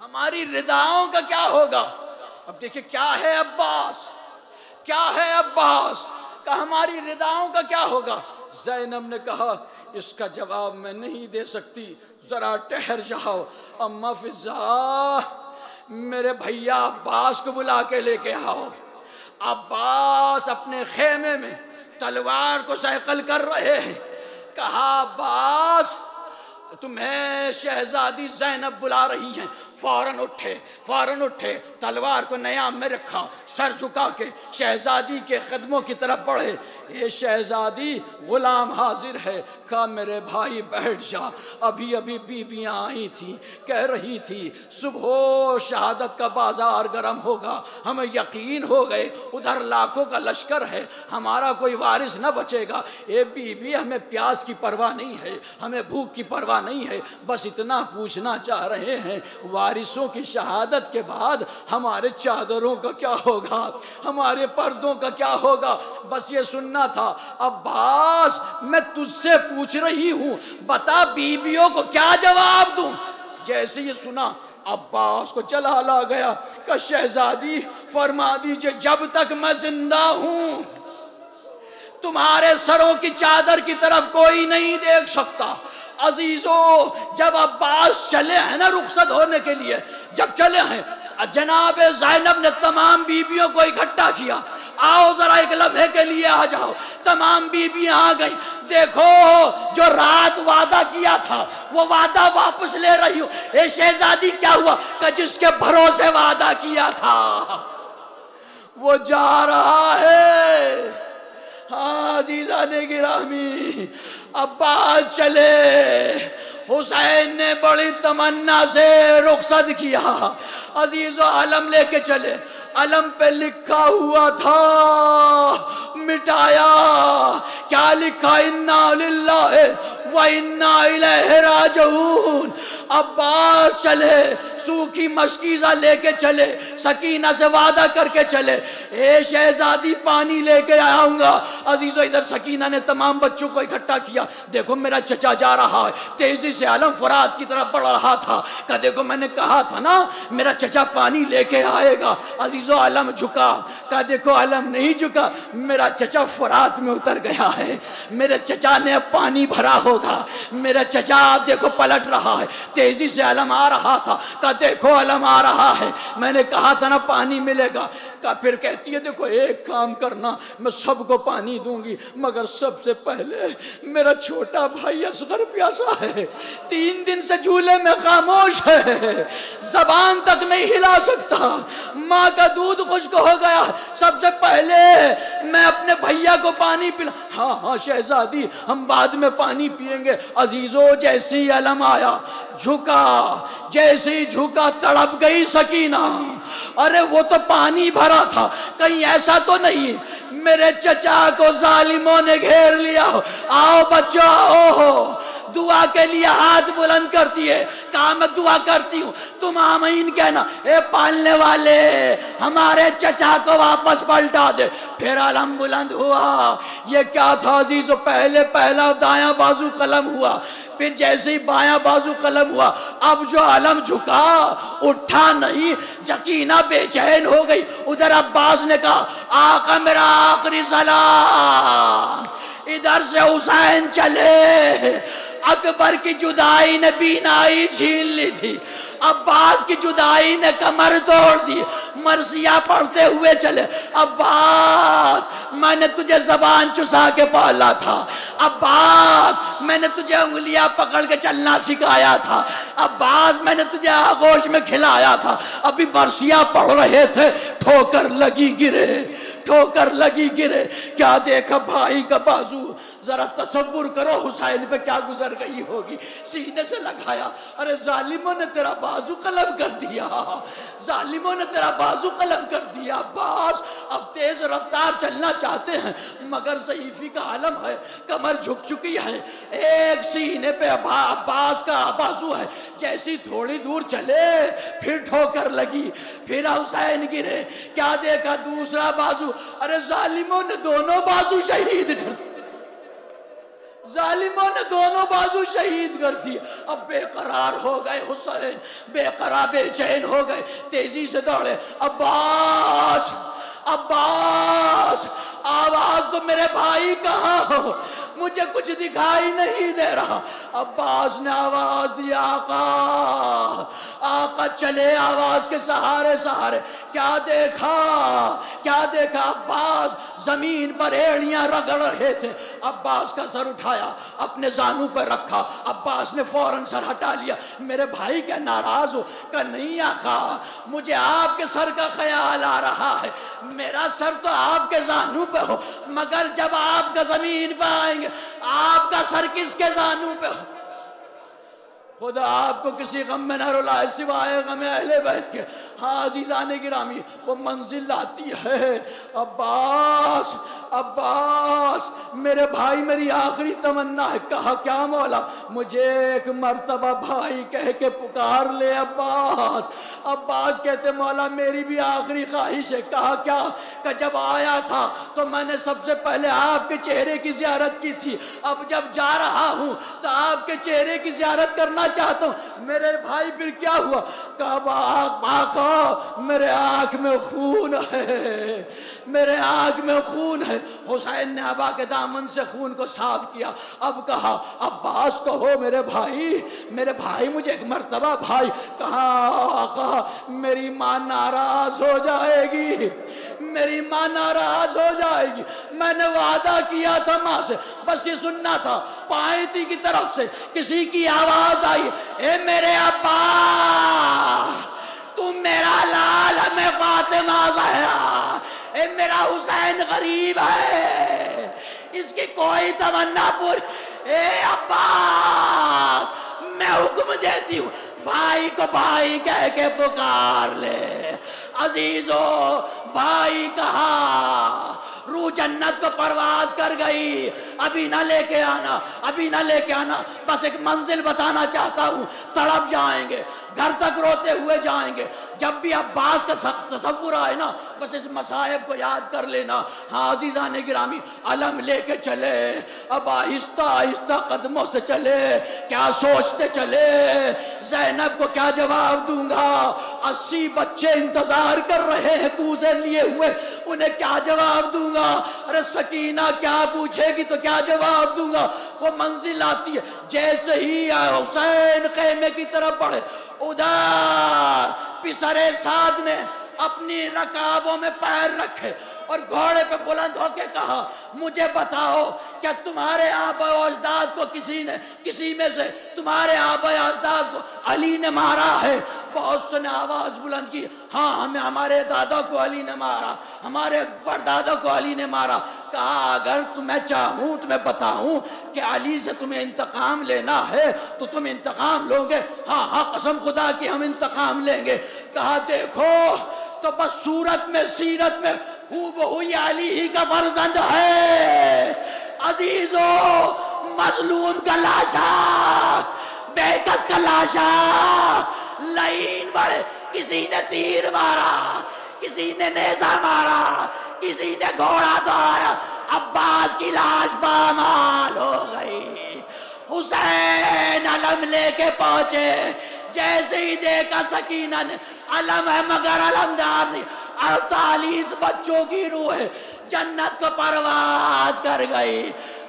[SPEAKER 5] हमारी रिदाओं का क्या होगा? अब देखिए क्या है अब्बास का, हमारी रिदाओं का क्या होगा? ज़ैनब ने कहा, इसका जवाब मैं नहीं दे सकती, जरा ठहर जाओ। अम्मा फिजा, मेरे भैया अब्बास को बुला के लेके आओ। अब्बास अपने खेमे में तलवार को सैकल कर रहे हैं। कहा, अब्बास, तुम्हें शहजादी ज़ैनब बुला रही हैं। फौरन उठे, तलवार को नयाम में रखा, सर झुका के शहजादी के कदमों की तरफ बढ़े। ये शहजादी, गुलाम हाजिर है। कहा, मेरे भाई बैठ जा। अभी बीबियां आई थी, कह रही थी सुबह शहादत का बाजार गर्म होगा, हमें यकीन हो गए, उधर लाखों का लश्कर है, हमारा कोई वारिस न बचेगा। ये बीबी, हमें प्यास की परवाह नहीं है, हमें भूख की परवाह नहीं है, बस इतना पूछना चाह रहे हैं, वारिसों की शहादत के बाद हमारे चादरों का क्या होगा, हमारे पर्दों का क्या होगा, बस ये सुनना था। अब्बास, मैं तुझसे पूछ रही हूं, बता बीबियों को क्या जवाब दूं? जैसे ये सुना, अब्बास को चला ला गया कि शहजादी, फरमा दीजिए, जब तक मैं जिंदा हूं तुम्हारे सरों की चादर की तरफ कोई नहीं देख सकता। अजीजों, जब अब्बास चले हैं ना रुखसत होने के लिए, जब चले हैं, जनाब ज़ैनब ने तमाम बीबियों को इकट्ठा किया। आओ जरा एक लम्हे के लिए आ जाओ। तमाम बीबियां आ गई। देखो, जो रात वादा किया था वो वादा वापस ले रही हूं। ए शहजादी, क्या हुआ? कि जिसके भरोसे वादा किया था वो जा रहा है। हाँ अज़ीज़ाने गिरामी, अब्बास चले, हुसैन ने बड़ी तमन्ना से रुखसत किया। अजीज़ो, अलम लेके चले, अलम पे लिखा हुआ था, मिटाया। क्या लिखा? इन्ना लिल्लाहि व इन्ना इलैहि राजिऊन। अब्बास चले, सूखी मशकीज़ा लेके चले, सकीना से वादा करके चले, ए शहजादी पानी लेके आऊंगा। अजीजो इधर सकीना ने तमाम बच्चों को इकट्ठा किया, देखो मेरा चचा जा रहा है। तेजी से आलम फरात की तरफ बढ़ रहा था। कहा देखो मैंने कहा था ना मेरा चचा पानी लेके आएगा। अजीजो आलम झुका, कहा देखो आलम नहीं झुका, मेरा चचा फरात में उतर गया है, मेरे चचा ने अब पानी भरा होगा, मेरा चचा आप देखो पलट रहा है। तेजी से आलम आ रहा था, कहा देखो आलम आ रहा है, मैंने कहा था ना पानी मिलेगा। का फिर कहती है देखो एक काम करना, मैं सबको पानी दूंगी मगर सबसे पहले मेरा छोटा भाई असगर प्यासा है, 3 दिन से झूले में खामोश है, जबान तक नहीं हिला सकता, माँ का दूध खुश्क हो गया, सबसे पहले मैं अपने भैया को पानी पिला। हाँ हाँ शहजादी हम बाद में पानी पिएंगे। अजीजो जैसे ही आलम आया झुका, जैसे ही झुका तड़प गई सकीना। अरे वो तो पानी भरा था, कहीं ऐसा तो नहीं मेरे चचा को जालिमों ने घेर लिया हो। आओ बच्चों आओ, दुआ के लिए हाथ बुलंद करती है। कहा मैं दुआ करती हूँ, तुम आमीन कहना। ए पालने वाले हमारे चचा को वापस पलटा दे। फिर आलम बुलंद हुआ। ये क्या था अजीजों, पहले पहला दायां बाजू कलम हुआ, फिर जैसे ही बायां बाजू कलम हुआ, अब जो आलम झुका उठा नहीं, यकीना बेचैन हो गई। उधर अब्बास ने कहा आका मेरा आखिरी सलाम। इधर से हुसैन चले, अकबर की जुदाई ने बीनाई छीन ली थी, अब्बास की जुदाई ने कमर तोड़ दी। मरसिया पढ़ते हुए चले, अब्बास मैंने तुझे जबान चुसा के पाला था, अब्बास मैंने तुझे उंगलियां पकड़ के चलना सिखाया था, अब्बास मैंने तुझे आगोश में खिलाया था। अभी मरसिया पढ़ रहे थे, ठोकर लगी गिरे, ठोकर लगी गिरे। क्या देखा भाई का बाजू, जरा तसव्वुर करो हुसैन पे क्या गुजर गई होगी। सीने से लगाया, अरे जालिमों ने तेरा बाजू कलम कर दिया, जालिमों ने तेरा बाजू कलम कर दिया। अब्बास अब तेज रफ्तार चलना चाहते हैं मगर ज़ईफ़ी का आलम है, कमर झुक चुकी है, एक सीने पे अब्बास का बाजू है। जैसी थोड़ी दूर चले फिर ठोकर लगी, फिर हुसैन गिरे। क्या देखा दूसरा बाजू, अरे जालिमों ने दोनों बाजू शहीद कर दिए, जालिमों ने दोनों बाजू शहीद कर दिए। अब बेकरार हो गए हुसैन, बेकरार बेचैन हो गए, तेजी से दौड़े। अब्बास अब्बास आवाज तो मेरे भाई कहाँ हो, मुझे कुछ दिखाई नहीं दे रहा। अब्बास ने आवाज दी आका, आका चले आवाज के सहारे सहारे। क्या देखा, क्या देखा, अब्बास जमीन पर एड़ियां रगड़ रहे थे। अब्बास का सर उठाया, अपने जानू पर रखा, अब्बास ने फौरन सर हटा लिया। मेरे भाई क्या नाराज हो? का नहीं आका, मुझे आपके सर का ख्याल आ रहा है, मेरा सर तो आपके जानू पे हो, मगर जब आपका जमीन पे आएंगे आपका सर किसके जानू पे हो? खुदा आपको किसी गम में न रुलाए सिवाय गम अहले बैत के। हाँ अजीज़ाने गिरामी, वो मंजिल आती है। अब्बास अब्बास मेरे भाई मेरी आखिरी तमन्ना है। कहा क्या मौला? मुझे एक मर्तबा भाई कह के पुकार ले। अब्बास अब्बास कहते मौला मेरी भी आखिरी ख्वाहिश है। कहा क्या? कि जब आया था तो मैंने सबसे पहले आपके चेहरे की ज़ियारत की थी, अब जब जा रहा हूँ तो आपके चेहरे की ज़ियारत करना चाहता हूँ। मेरे भाई फिर क्या हुआ? कब आका मेरे आँख में खून है, मेरे आँख में खून है। हुसैन ने अबा के दामन से खून को साफ किया। अब कहा अब्बास कहो मेरे भाई मुझे एक मर्तबा भाई। कहा मेरी माँ नाराज हो जाएगी, मेरी माँ नाराज हो जाएगी। मैंने वादा किया था माँ से, बस ये सुनना था। पायती की तरफ से किसी की आवाज आई, ए मेरे अब्बास तुम मेरा लाल हमें फातिमा ज़हरा, ए मेरा हुसैन गरीब है, इसकी कोई तमन्ना पूरी। ए अब्बास मैं हुक्म देती हूँ भाई को भाई कह के पुकार ले। अजीजो भाई कहा रूह जन्नत को परवाज कर गई। अभी ना लेके आना, अभी ना लेके आना, बस एक मंजिल बताना चाहता हूँ, तड़प जाएंगे। घर तक रोते हुए जाएंगे। जब भी अब्बास का तसव्वुर आए ना, बस इस मसाइब को याद कर लेना। हाँ अजीज़ान गिरामी, अलम लेके चले, अब आहिस्ता आहिस्ता कदमों से चले। क्या सोचते चले, ज़ैनब को क्या जवाब दूंगा? 80 बच्चे इंतजार कर रहे हैं कूजे लिए हुए, उन्हें क्या जवाब दूंगा? अरे सकीना क्या पूछेगी तो क्या जवाब दूंगा? वो मंजिल आती है, जैसे ही हुसैन खेमे की तरफ बढ़े, उधर पिसरे साद ने अपनी रकाबों में पैर रखे और घोड़े पे बुलंद होके कहा, मुझे बताओ क्या तुम्हारे आबा अजदाद को किसी में से तुम्हारे आबा अजदाद को अली ने मारा है? बहुत से ने आवाज बुलंद की, हाँ हमें हमारे दादा को अली ने मारा, हमारे परदादा को अली ने मारा। कहा अगर तुम्हें चाहूं, तुम्हें बताऊं कि अली से तुम्हें इंतकाम लेना है तो तुम इंतकाम लोगे? हाँ हाँ कसम खुदा की हम इंतकाम लेंगे। कहा देखो तो बस सूरत में सीरत में हूबहू अली ही का फर्जंद है। अजीजो मजलूम का लाशा, बेकस का लाशा, लाइन बड़े, किसी ने तीर मारा, किसी ने नेजा मारा, किसी ने घोड़ा दौड़ाया, अब्बास की लाश पामाल हो गई। हुसैन अलम लेके पहुंचे, जैसे ही देखा सकीना ने अलम है मगर अलमदार नहीं, 48 बच्चों की रूह जन्नत को परवाज कर गई।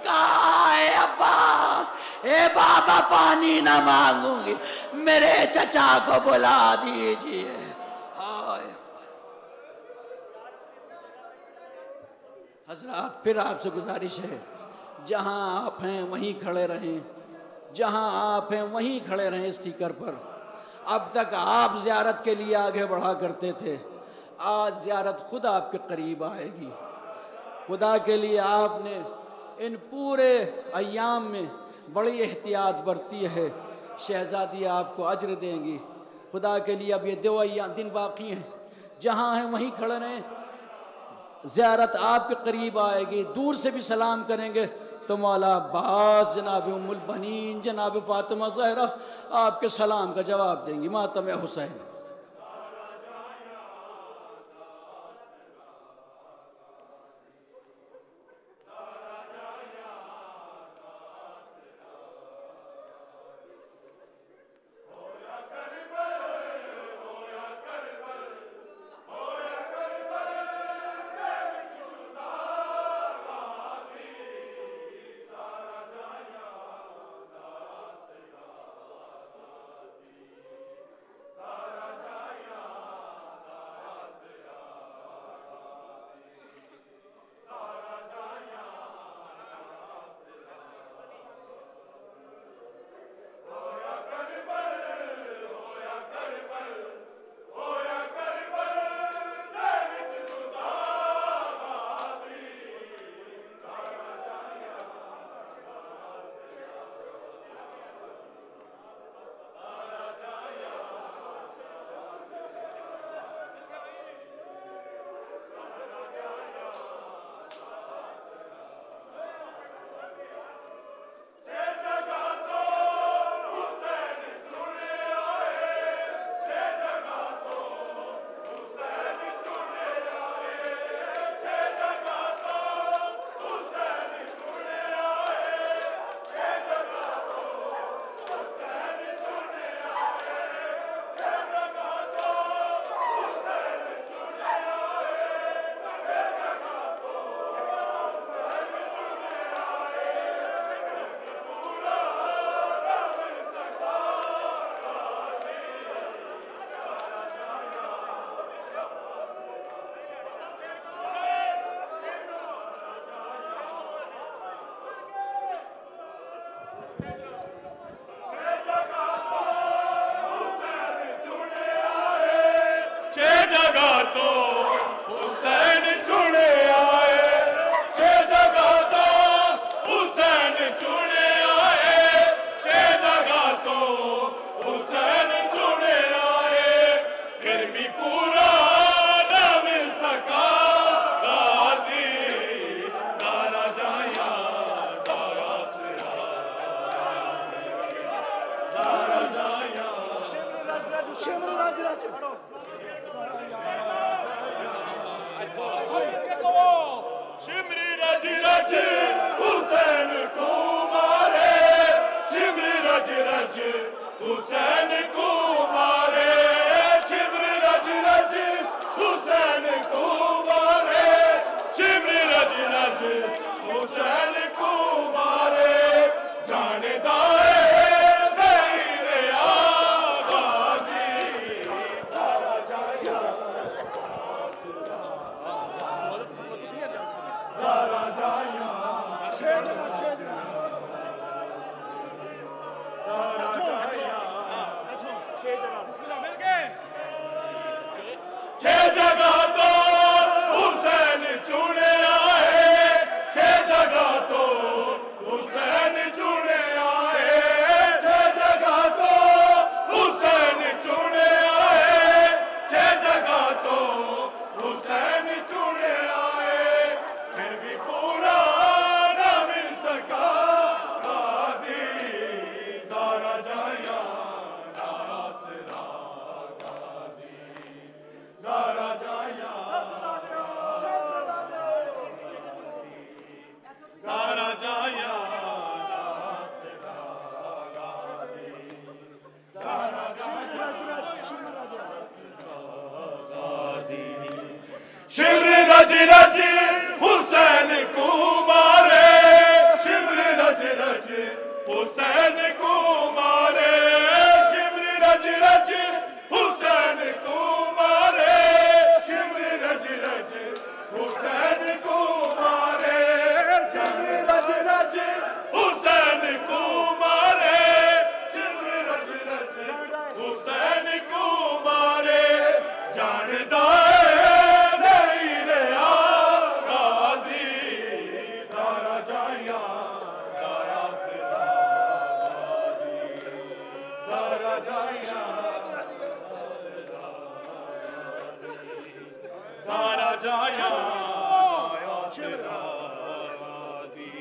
[SPEAKER 5] कहा है अब्बास, ए बाबा पानी ना मांगूंगी, मेरे चचा को बुला दीजिए। हजरात फिर आपसे गुजारिश है, जहां आप हैं वहीं खड़े रहें, जहां आप हैं वहीं खड़े रहें स्टिकर पर। अब तक आप ज़ियारत के लिए आगे बढ़ा करते थे, आज ज़ियारत खुद आपके करीब आएगी। खुदा के लिए आपने इन पूरे अय्याम में बड़ी एहतियात बरती है, शहज़ादी आपको अज्र देंगी। खुदा के लिए अब ये 2 अय्याम दिन बाकी हैं, जहाँ हैं वहीं खड़े रहें, ज़ियारत आपके करीब आएगी। दूर से भी सलाम करेंगे तो मौला अब्बास, जनाब उम्मुल बनीन, जनाब फातिमा ज़हरा आपके सलाम का जवाब देंगी। मातम हुसैन।
[SPEAKER 6] रज रज हुसैन को मारे, शिब्र रज रज हुसैन को मारे, शिब्र रज रज हुसैन को मारे, शिब्र रज रज हुसैन को मारे, शिब्र रज रज हुसैन को मारे, शिब्र रज रज हुसैन को मारे। जानदा नहीं रहा गाजी, सारा जाया गाया सिरा गाजी, सारा जाया सारा जाया गाया सिरा गाजी।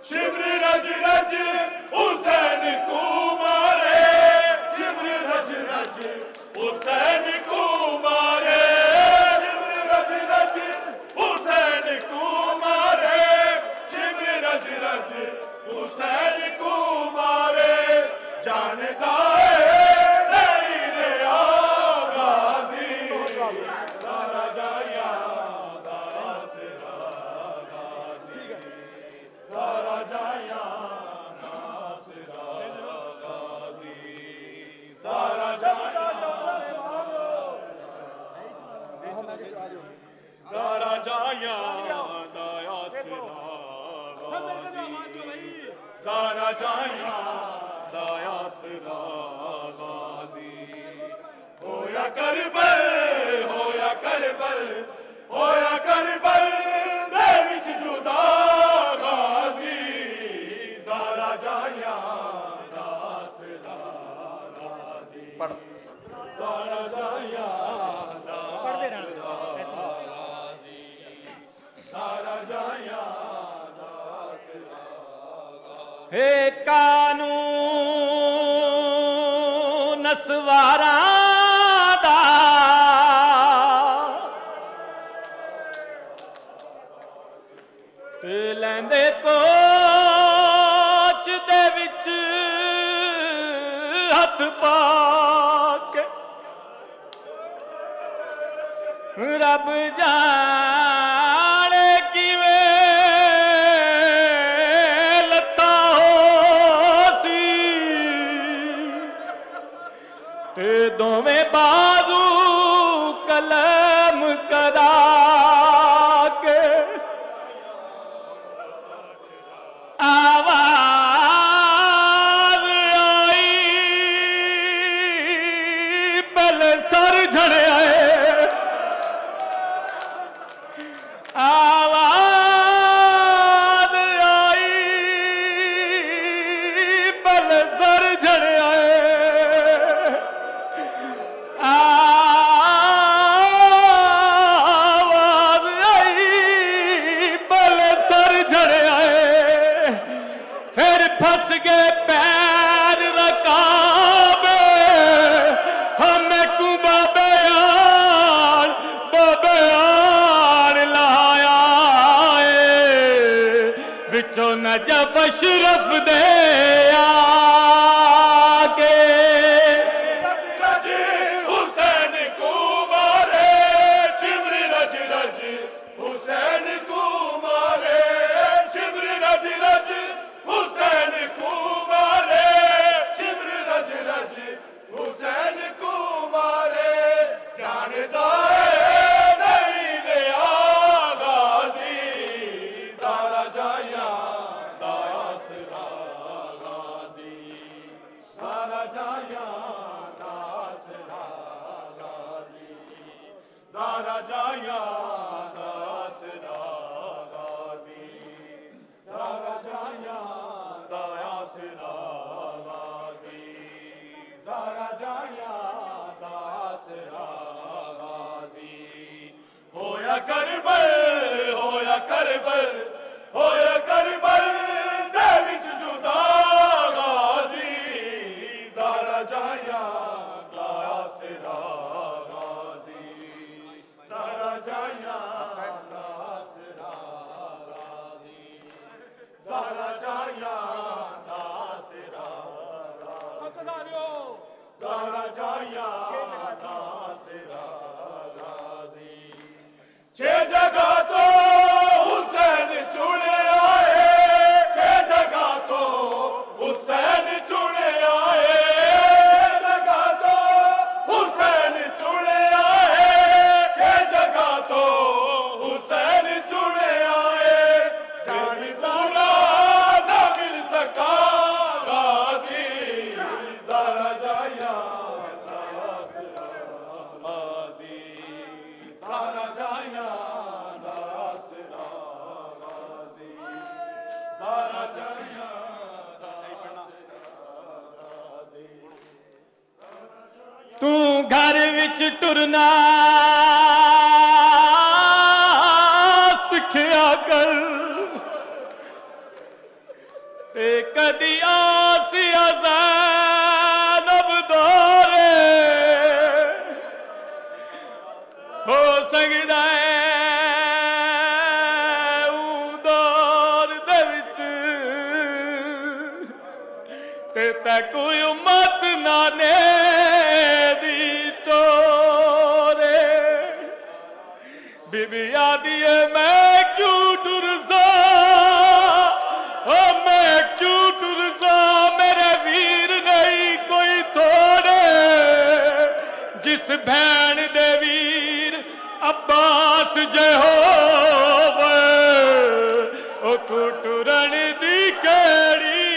[SPEAKER 6] शिब्र रज रज हुसैन को मारे, शिब्र रज रज हुसैन को मारे, शिब्र रज रज हुसैन को मारे, शिब्र रज रज हुसैन को मारे। जानता नहीं रहा गाजी, सारा जाया गाया सिरा गाजी, सारा जाया गाया सिरा गाजी, सारा जाया सारा जाया गाया सिरा गाजी, सारा जाया गाया सिरा गाजी। होया करबल, होया करबल, होया करबल दे विच जुदा गाजी, सारा जाया गाया सिरा गाजी, सारा जाया
[SPEAKER 7] हे कानून नस्वारा दा ते लैंदे कोच दे विच हथ पा के, रब जाने किवें लत्ता होसी, ते दोवें बाजू कलम करा के आवाज आई पल सर झड़े आए, आवाज आई पल सर झड़े आए, आवाज आई पल सर झड़े आए। फिर फंस गए पैर रकाबे, हमें को बाबे यार लाया विचों नजफ अशरफ दे आके।
[SPEAKER 6] हुसैन को मारे, शिब्र रज रज हुसैन को मारे, शिब्र रज रज हुसैन को मारे, शिब्र रज रज हुसैन को मारे। जानदा नहीं रहा गाजी, सारा जाया गाया सिरा गाजी, सारा जाया गाया सिरा गाजी, सारा जाया गाया सिरा गाजी, सारा जाया गाया सिरा गाजी, सारा जाया गाया सिरा गाजी। होया करबल, होया करबल, होया करबल दे विच जुदा गाजी, सारा जाया गाया सिरा गाजी, सारा जाया
[SPEAKER 7] घर विच टुरना सिखया कर ते कदी आसिया ज़ैनब दौरे हो सकदा दौर दे विच ते कोई उम्मत नाने दी टोरे बीबी आदि है मैं क्यों टुरसा मैं क्यों टुरसा मेरे वीर नहीं कोई तोड़े जिस भैन दे वीर अब्बास जे हो तू टुरन दी केड़ी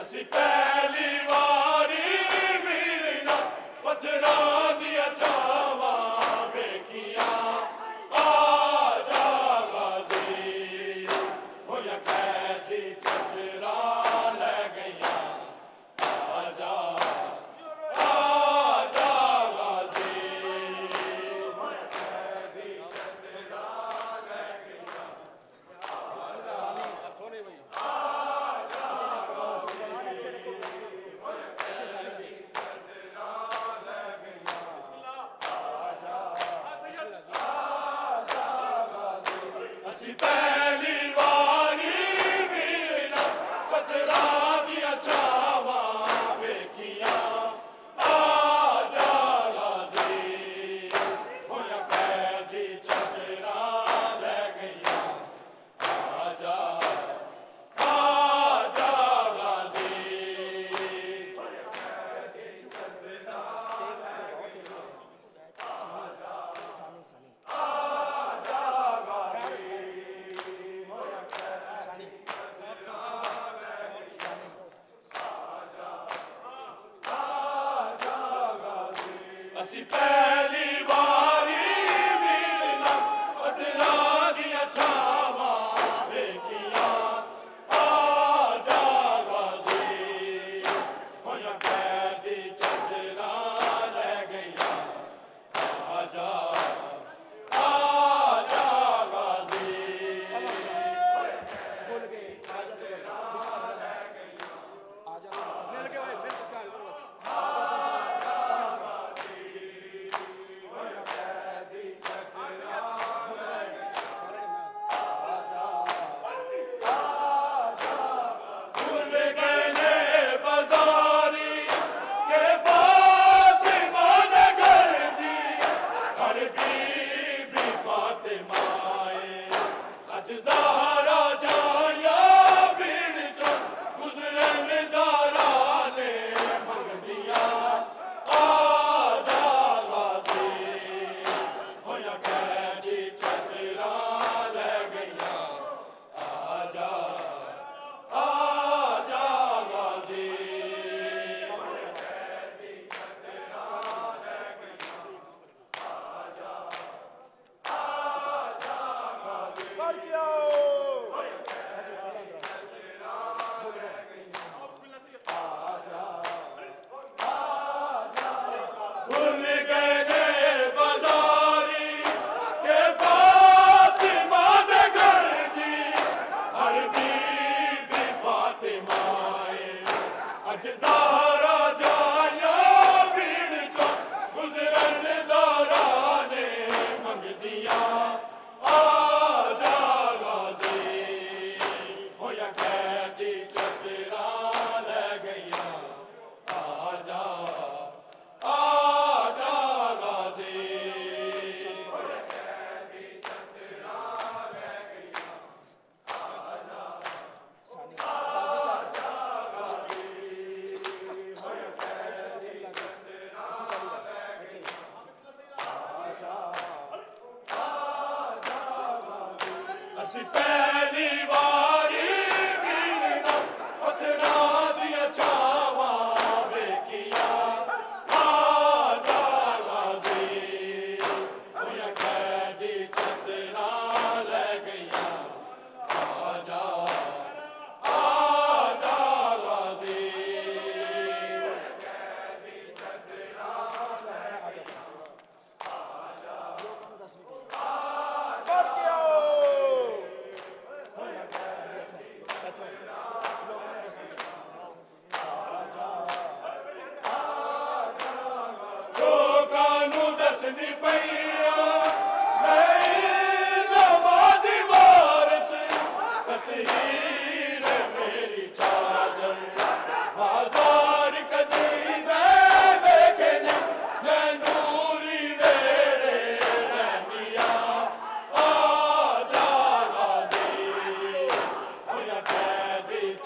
[SPEAKER 6] ਅਸੀਂ ਪਹਿਲੀ ਵਾਰੀ ਵੀਰ ਨਾ ਪੱਥਰਾਂ ਦੀਆਂ ਛਾਵਾਂ ਵੇਖੀਆਂ ਆ ਜਾ ਗਾਜ਼ੀ ਹੋਇਆ ਕੈਦੀ ਚਦਰਾਂ ਲੈ ਗਈਆਂ ਆ ਜਾ ਪਹਿਲੀ ਵਾਰੀ ਵੀਰ ਨਾ ਪੱਥਰਾਂ ਦੀਆਂ ਛਾਵਾਂ ਵੇਖੀਆਂ ਆ ਜਾ ਗਾਜ਼ੀ ਹੋਇਆ ਕੈਦੀ ਚਦਰਾਂ ਲੈ ਗਈਆਂ ਆ ਜਾ ਗਾਜ਼ੀ ਹੋਇਆ ਕੈਦੀ ਚਦਰਾਂ ਲੈ ਗਈਆਂ ਅਸੀਂ ਪਹਿਲੀ ਵਾਰੀ ਵੀਰ ਨਾ ਪੱਥਰਾਂ ਦੀਆਂ ਛਾਵਾਂ ਵੇਖੀਆਂ ਆ ਜਾ ਗਾਜ਼ੀ ਹੋਇਆ ਕੈਦੀ ਚਦਰਾਂ ਲੈ ਗਈਆਂ ਆ ਜਾ ਗਾਜ਼ੀ
[SPEAKER 8] बोल के आ जा तो ले गईया आ जा मिल के भाई मिल के क्या करो बस
[SPEAKER 6] भूल गए ने बाजारी के फातिमा ने घर दी हर बीबी फातिमाए अज ज़हरा जाया भीड़ चो गुजरन दारा ने मंग दिया आ जा गाज़ी होया कैदी चदरां ले गईयां आ जा गाज़ी
[SPEAKER 8] बढ़ के आओ
[SPEAKER 6] भूल गए ने बाजारी के फातिमा दे घर दी हर बीबी फातिमाए अज ज़हरा जाया भीड़ चो गुजरन दारा ने मंग दिया आ जा गाज़ी होया कैदी चदरां ले गईयां आ जा गाज़ी होया कैदी चदरां ले गईयां आ जा गाज़ी होया कैदी चदरां ले गईयां ਅਸੀਂ ਪਹਿਲੀ ਵਾਰੀ ਵੀਰ ਨਾ ਪੱਥਰਾਂ ਦੀਆਂ ਛਾਵਾਂ ਵੇਖੀਆਂ ਆ ਜਾ ਗਾਜ਼ੀ ਹੋਇਆ ਕੈਦੀ ਚਦਰਾਂ ਲੈ ਗਈਆਂ ਆ ਜਾ ਗਾਜ਼ੀ ਹੋਇਆ ਕੈਦੀ ਚਦਰਾਂ
[SPEAKER 8] बढ़ के आओ
[SPEAKER 6] ਲੋਕਾਂ ਨੂੰ ਦੱਸਣੀ ਪਈਆਂ ਨਹੀਂ ਲਵਾ ਦੀ ਵਾਰਸ ਤਤਹੀਰ ਮੇਰੀ ਚਾਦਰ ਬਾਜ਼ਾਰ ਕਦੀ ਮੈਂ ਵੇਖੇ ਨੇ ਮੈਂ ਨੂਰੀ ਵੇੜੇ ਰਹਿਨੀਆਂ ਆ ਜਾ ਗਾਜ਼ੀ ਹੋਇਆ ਕੈਦੀ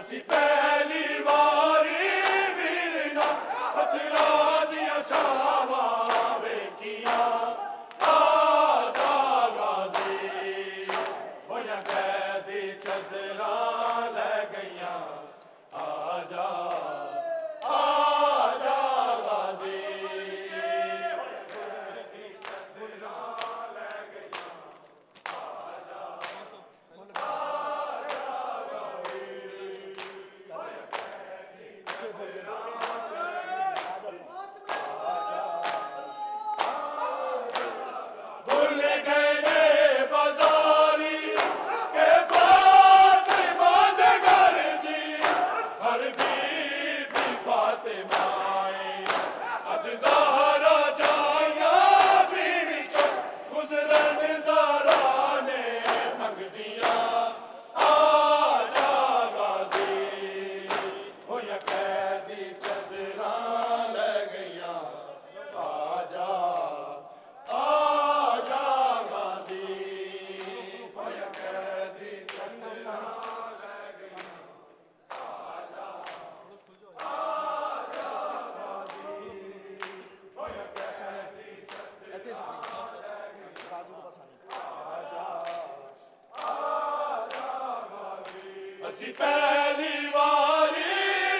[SPEAKER 6] असी पहली वारी वीरना खतरा दिया छावा वेखिया आजा गाजी होया कैदी चदरा ले गईया आजा आजा गाजी भूल गए ने बाजारी के फातिमा दे घर दी हर बीबी फातिमा अज ज़हरा जाया बीड़ी चो गुजरन दारा ने मंगदिया आजा गाजी होया कैदी चदरा ले गईया आजा आजा गाजी होया कैदी चदरा ले गईया आजा आजा गाजी होया कैदी
[SPEAKER 8] ਇੱਥੇ ਸਾਨੀ ਕਾਜ਼ੀ ਕੋ ਬਸਾਨੀ
[SPEAKER 6] असी पहली वारी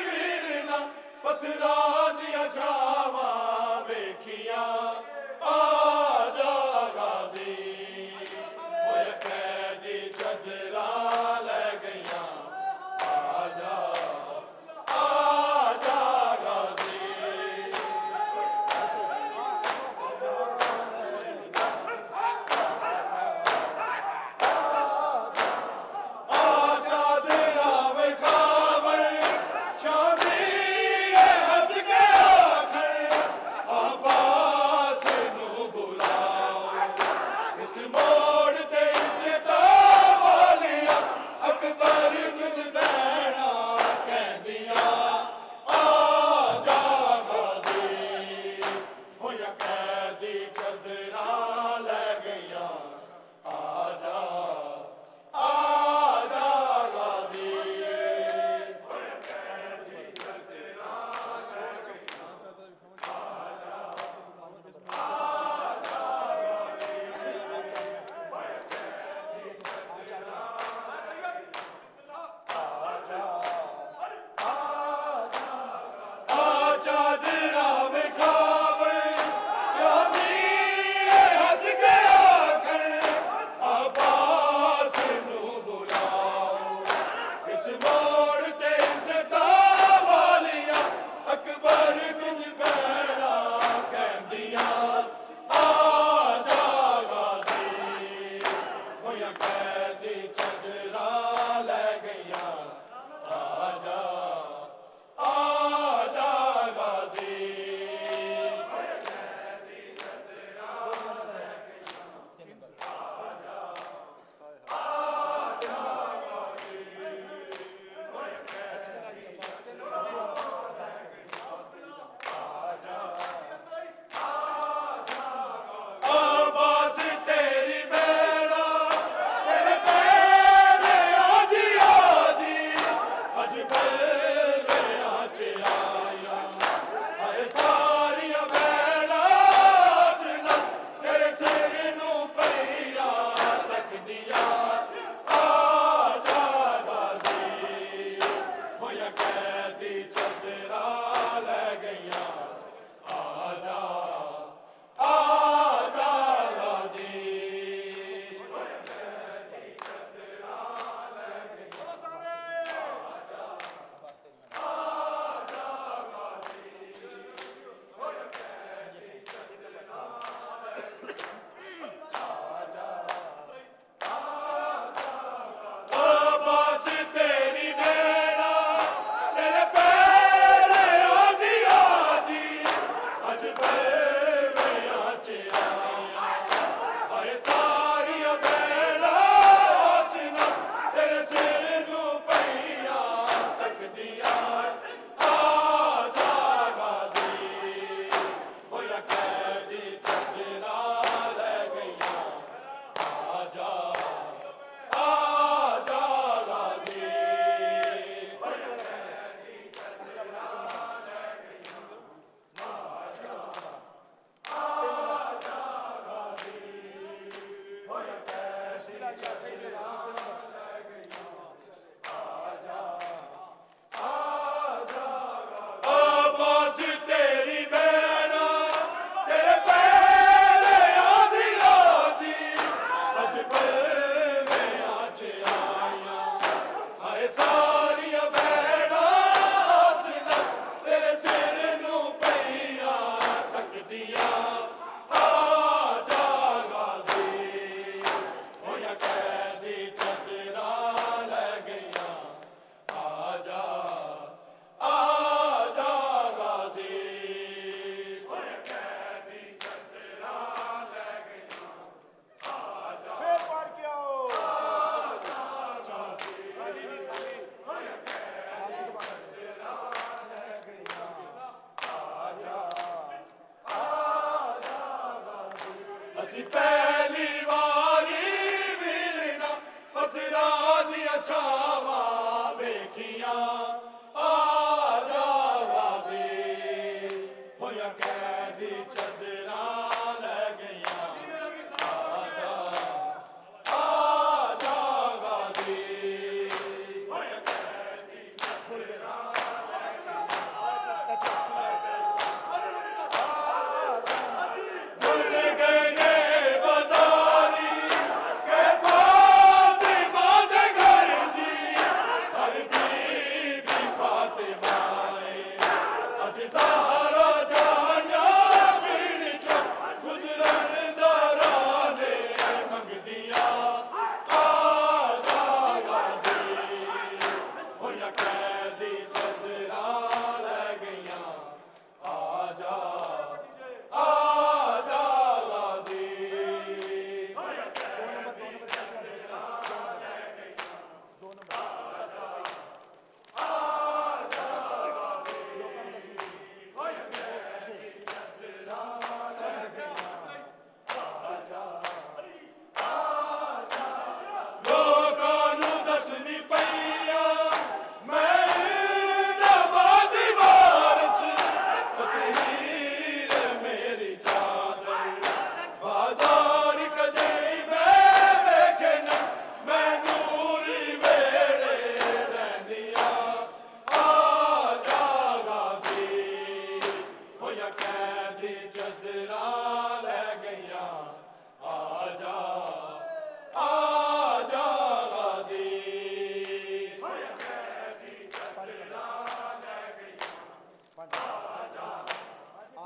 [SPEAKER 6] वीरना पत्थरा दिया छावा वेखिया आजा गाजी होया कैदी चदरा ले गईया आजा आजा गाजी आजा दिला वे खावर शादी हंस के आखन पहली वारी वीरना पत्थरा दिया छावा वेखिया आजा गाजी होया कैदी चदरा ले गईया आजा आजा गाजी होया कैदी चदरा भूल गए बाजारी के फातिमा दे घर दी हर बीबी फातिमा अज सहारा जाया बीड़ी चो गुजरन दराने मंग दिया आजा गाजी होया कैदी चदरा ले गईया आजा आजा गाजी लोकानू दसनी पैया मैं नवाज वारस फकीर मेरी चादर बाजार कदे मैं देखे न मैं नूरी वेड़े रहनिया आजा गाजी होया कैदी चदरा ले गईया आजा आजा गाजी होया कैदी चदरा ले गईया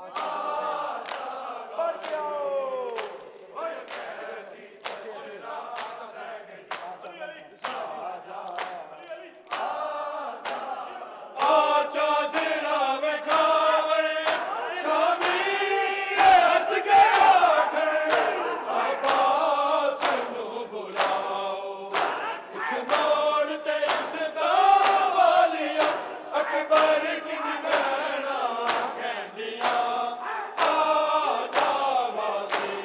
[SPEAKER 6] आजा
[SPEAKER 8] बढ़ के आओ
[SPEAKER 6] होया कैदी चदरा ले गईया आजा दिला में खावड़े शामी हंस के आखर आबास नू बुलाओ इस मोड़ ते इस तावालिया अकबर की बहना कहदिया आजा गाजी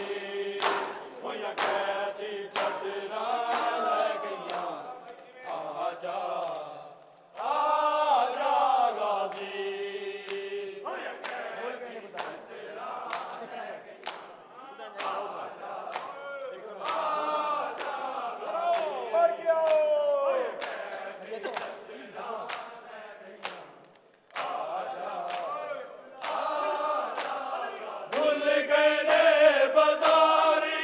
[SPEAKER 6] होया कैदी चदरा ले गईया आजा आजा गाजी होया कैदी चदरा ले गईया
[SPEAKER 8] बढ़ के आओ
[SPEAKER 6] भूल गए बाजारी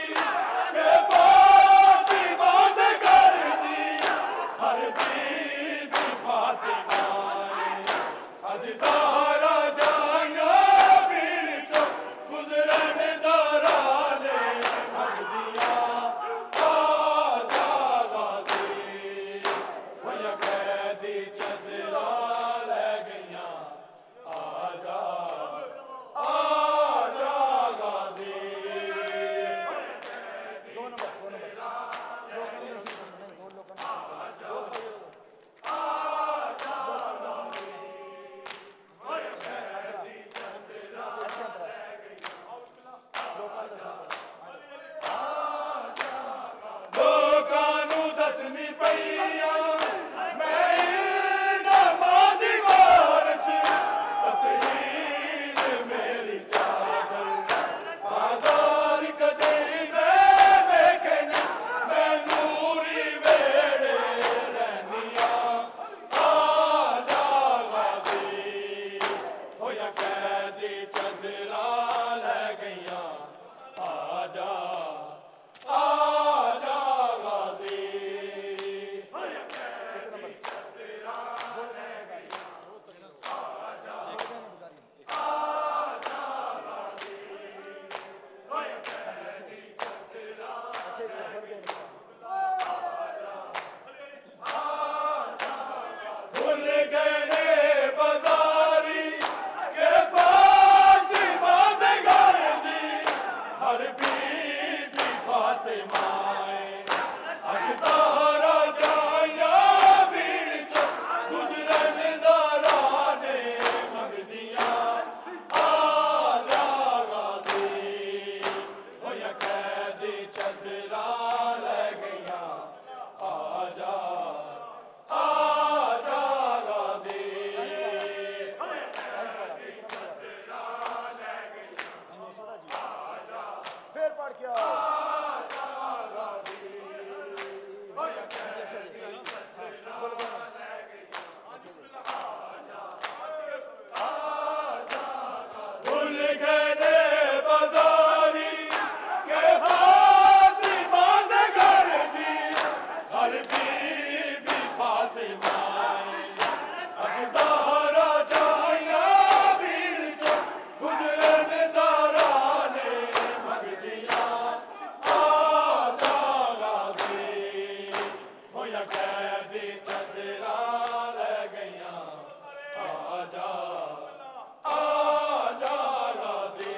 [SPEAKER 6] के फातिमा दे घर दी हर बीबी फातिमा अज सहारा जाया बीड़ी चो गुजरन दराने मंग दिया आजा गाजी होया कैदी चदरा ले गईया आजा आजा गाजी
[SPEAKER 8] दो नंबर
[SPEAKER 6] लोकानू दसनी पैया मैं नवाज वारस फकीर मेरी चादर बाजार कदे मैं देखे न मैं नूरी वेड़े रहनिया आजा गाजी होया कैदी चदरा ले गईया आजा आजा गाजी होया कैदी चदरा ले गईया आजा आजा गाजी होया कैदी चदरा भूल गए बाजारी के फातिमा दे घर दी हर बीबी
[SPEAKER 8] पढ़ के आओ।
[SPEAKER 6] भूल गए बाजारी के फातिमा दे घर दी हर बीबी फातिमा अज ज़हरा जाया भीड़ चो गुजरन दारा ने मंगदियां आजा गाज़ी होया कैदी चदरा ले गईयां आजा आजा गाज़ी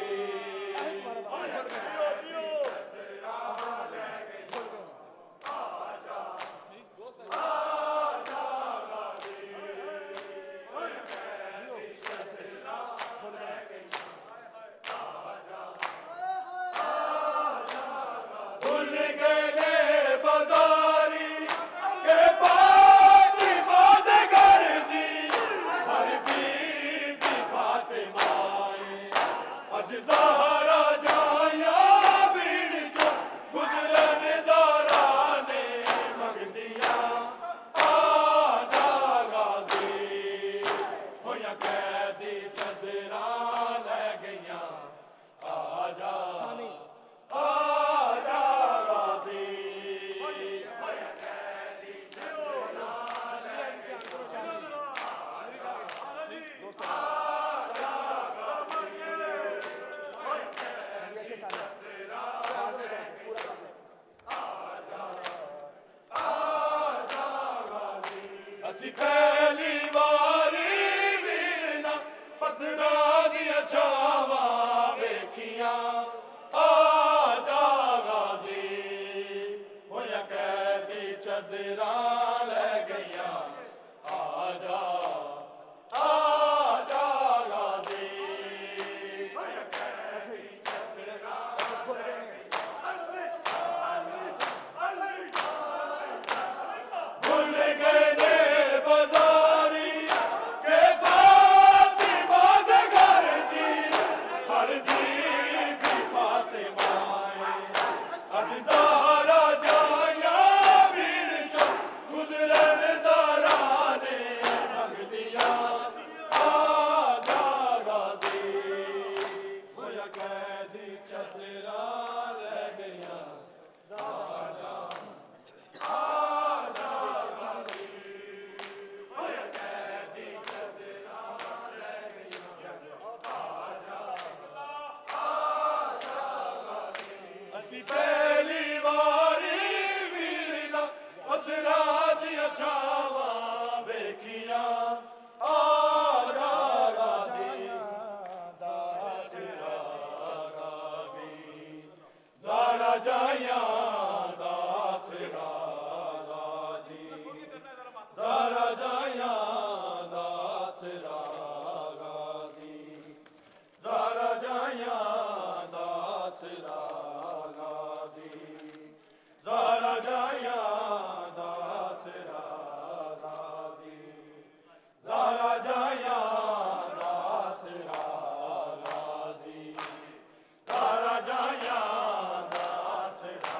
[SPEAKER 6] भूल गए बाजारी के फातिमा दे घर दी हर बीबी फातिमा अज ज़हरा जाया भीड़ चो गुजरन दारा ने मंगदियां आजा गाज़ी होया कैदी चदरा ले गईयां आजा आजा गाज़ी होया कैदी चदरा ले असी पहली बारी वीरना पत्थरा दिया छावा वेखियां आजा गाज़ी होया कैदी चदरा ले गईयां आजा आजा गाज़ी होया कैदी चदरा भूल गए बाजारी के फातिमा दे घर दी हर बीबी फातिमा अज ज़हरा जाया भीड़ चो गुजरन दारा ने मंगदियां आजा गाज़ी होया कैदी चदरा ले गईयां आजा आजा गाज़ी होया कैदी चदरा ले गईयां आजा आजा गाज़ी असी पहली बारी वीरना पत्थरा दिया छावा वेखियां आजा गाज़ी दासरा गाज़ी ज़हरा जाया दासरा गाज़ी ज़हरा जाया दासरा गाज़ी ज़हरा जाया दासरा गाज़ी ज़हरा जाया दासरा गाज़ी ज़हरा जाया दासरा गाज़ी ज़हरा जाया दासरा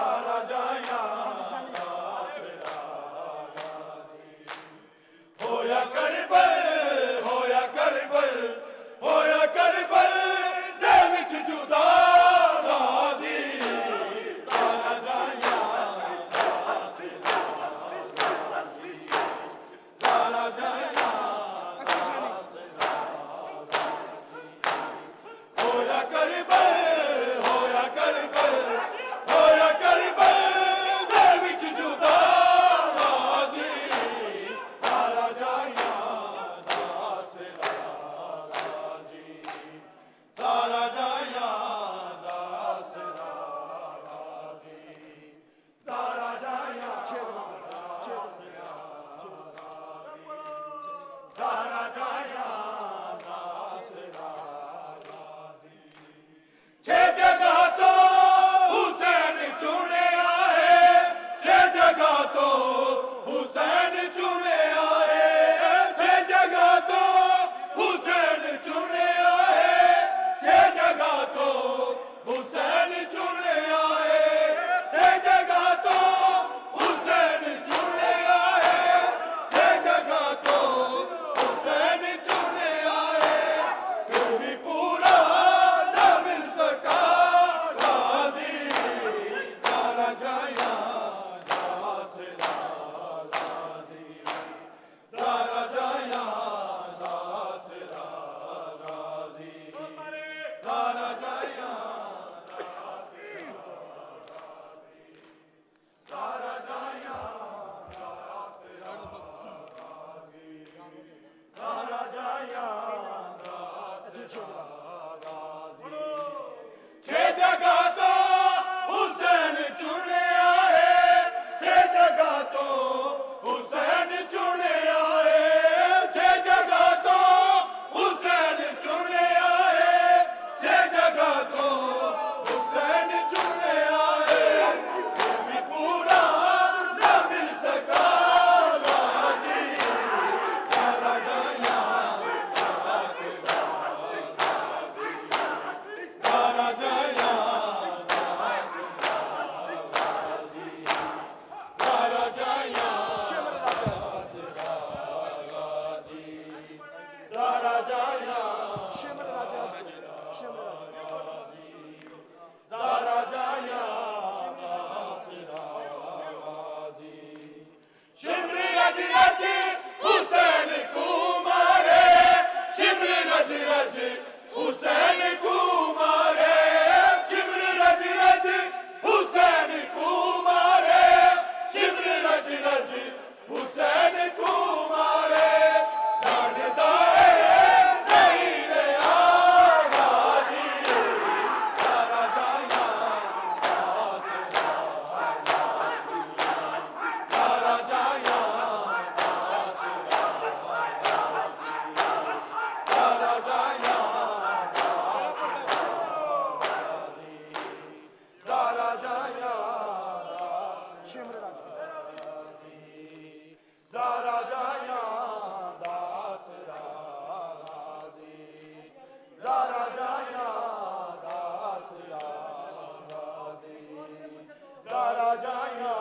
[SPEAKER 6] ज़ारा जाया होया करबल होया करबल होया करबल दे विच जुदा गाजी ज़ारा जाया ज़ारा जाया होया करबल होया करबल होया करबल दे विच जुदा गाजी ज़ारा जाया दासरा गाजी ज़ारा जाया दासरा गाजी ज़ारा जाया ज़ारा जाया दासरा गाजी छह जगह तो हुसैन चुने आए छह जगह तो हुसैन चुने आए छह जगह तो हुसैन चुने आए छह जगह तो हुसैन चुने आए छह जगह तो हुसैन चुने आए छह जगह तो हुसैन चुने आए फिर भी पूरा न मिल सका गाजी ज़ारा जाया दासरा गाजी ज़ारा जाया दासरा गाजी ज़ारा जाया ज़ारा जाया ज़ारा जाया छह जगह तो हुसैन चुने आए छह जगह तो हुसैन चुने आए छह जगह तो हुसैन चुने आए छह जगह तो हुसैन चुने आए फिर भी पूरा न मिल सका गाजी ज़ारा जाया ज़ारा जाया ज़ारा जाया ज़ारा जाया ज़ारा जाया शिमर रज रज हुसैन को मारे शिमर रज रज हुसैन को मारे शिमर रज रज हुसैन को मारे शिमर रज रज हुसैन को मारे जानदा नहीं रे गाजी ज़ारा जाया ज़ारा जाया ज़ारा जाया ज़ारा जाया ज़ारा जाया दासरा गाजी ज़ारा जाया दासरा गाजी ज़ारा जाया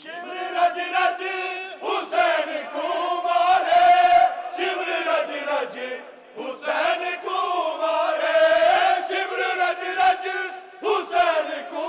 [SPEAKER 6] शिमर रज रज हुसैन को मारे शिमर रज रज हुसैन को मारे शिमर रज रज हुसैन को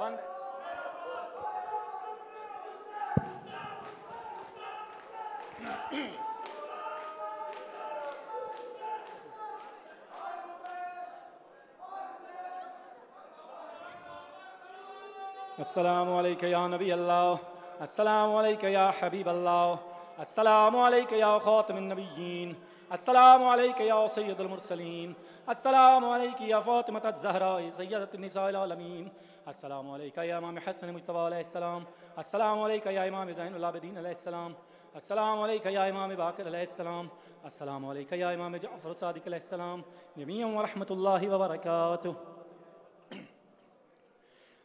[SPEAKER 7] बंद है। अस्सलामु अलैका या नबी अल्लाह, अस्सलामु अलैका या हबीब अल्लाह, अस्सलामु अलैका या खातमुन नबिय्यीन, अस्सलामु अलैका या सय्यदुल मुरसलीन, अस्सलामु अलैका या फातिमा अज़-ज़हरा सय्यदतुन निसाइल आलमीन, अस्सलामु अलैका या इमाम हसन मुज्तबा अलैहिस्सलाम, अस्सलामु अलैका या इमाम ज़ैनुल आबिदीन अलैहिस्सलाम, अस्सलामु अलैका या इमाम बाक़िर अलैहिस्सलाम, अस्सलामु अलैका या इमाम जअफ़र सादिक़ अलैहिस्सलाम, जमीअन व रहमतुल्लाहि व बरकातुहू।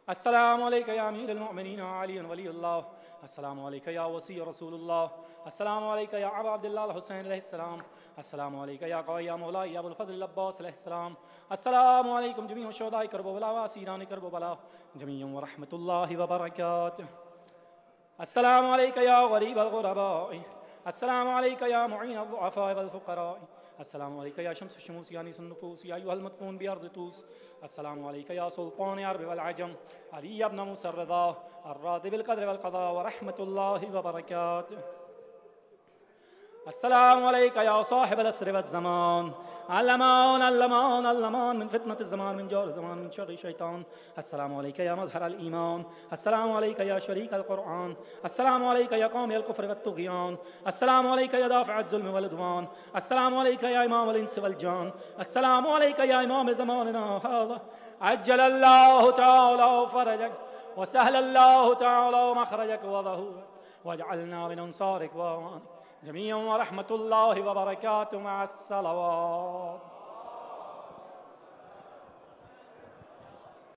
[SPEAKER 7] अस्सलामु अलैका या अमीरुल मोमिनीन अली वलीउल्लाह, अस्सलामु अलैका या वसी रसूलुल्लाह, अस्सलामु अलैका या अबा अब्दुल्लाह हुसैन अलैहिस्सलाम, अस्सलामु अलैका या क़ाया मौलाई अबुल फ़ज़ल अब्बास अलैहिस्सलाम, अस्सलामु अलैकुम जमीअ शुहदाए करबला व असीरान करबला जमीअन व रहमतुल्लाहि व बरकातुहू। अस्सलामु अलैका या गरीबल गुरबा, अस्सलामु अलैका या मुईन अज़-ज़ुअफ़ा वल फ़ुक़रा, अस्सलामु अलैका या शम्स शुमूस या निसन नुफूस या अय्युहल मदफून बि अर्ज़ तूस, अस्सलामु अलैका या सुल्तान अरब वल अजम अली इब्न मूसा अर्रज़ा अर्रादि बिल क़द्र वल क़ज़ा व रहमतुल्लाहि व बरकातुहू। अस्सलामु अलैका या साहिबल अस्र वज़ ज़मान, अल्लमान अल्लमान अल्लमान मिन फितनति ज़मान मिन जौर ज़मान मिन शर्रि शैतान, अस्सलामु अलैका या मज़हरल ईमान, अस्सलामु अलैका या शरीकल क़ुरआन, अस्सलामु अलैका या क़ामिल कुफ़्र वत तुग़यान, अस्सलामु अलैका या दाफ़िअ ज़ुल्म वल उद्वान, अस्सलामु अलैका या इमामुल इंस वल जान, अस्सलामु अलैका या इमाम ज़मानिना हाज़ा, अज्जलल्लाहु तआला फ़रजक व सहलल्लाहु तआला मख़रजक व ज़हूरक वजअलना मिन अंसारिक व अवानिक जमीअन व रहमतुल्लाहि व बरकातुहू मअस सलावात।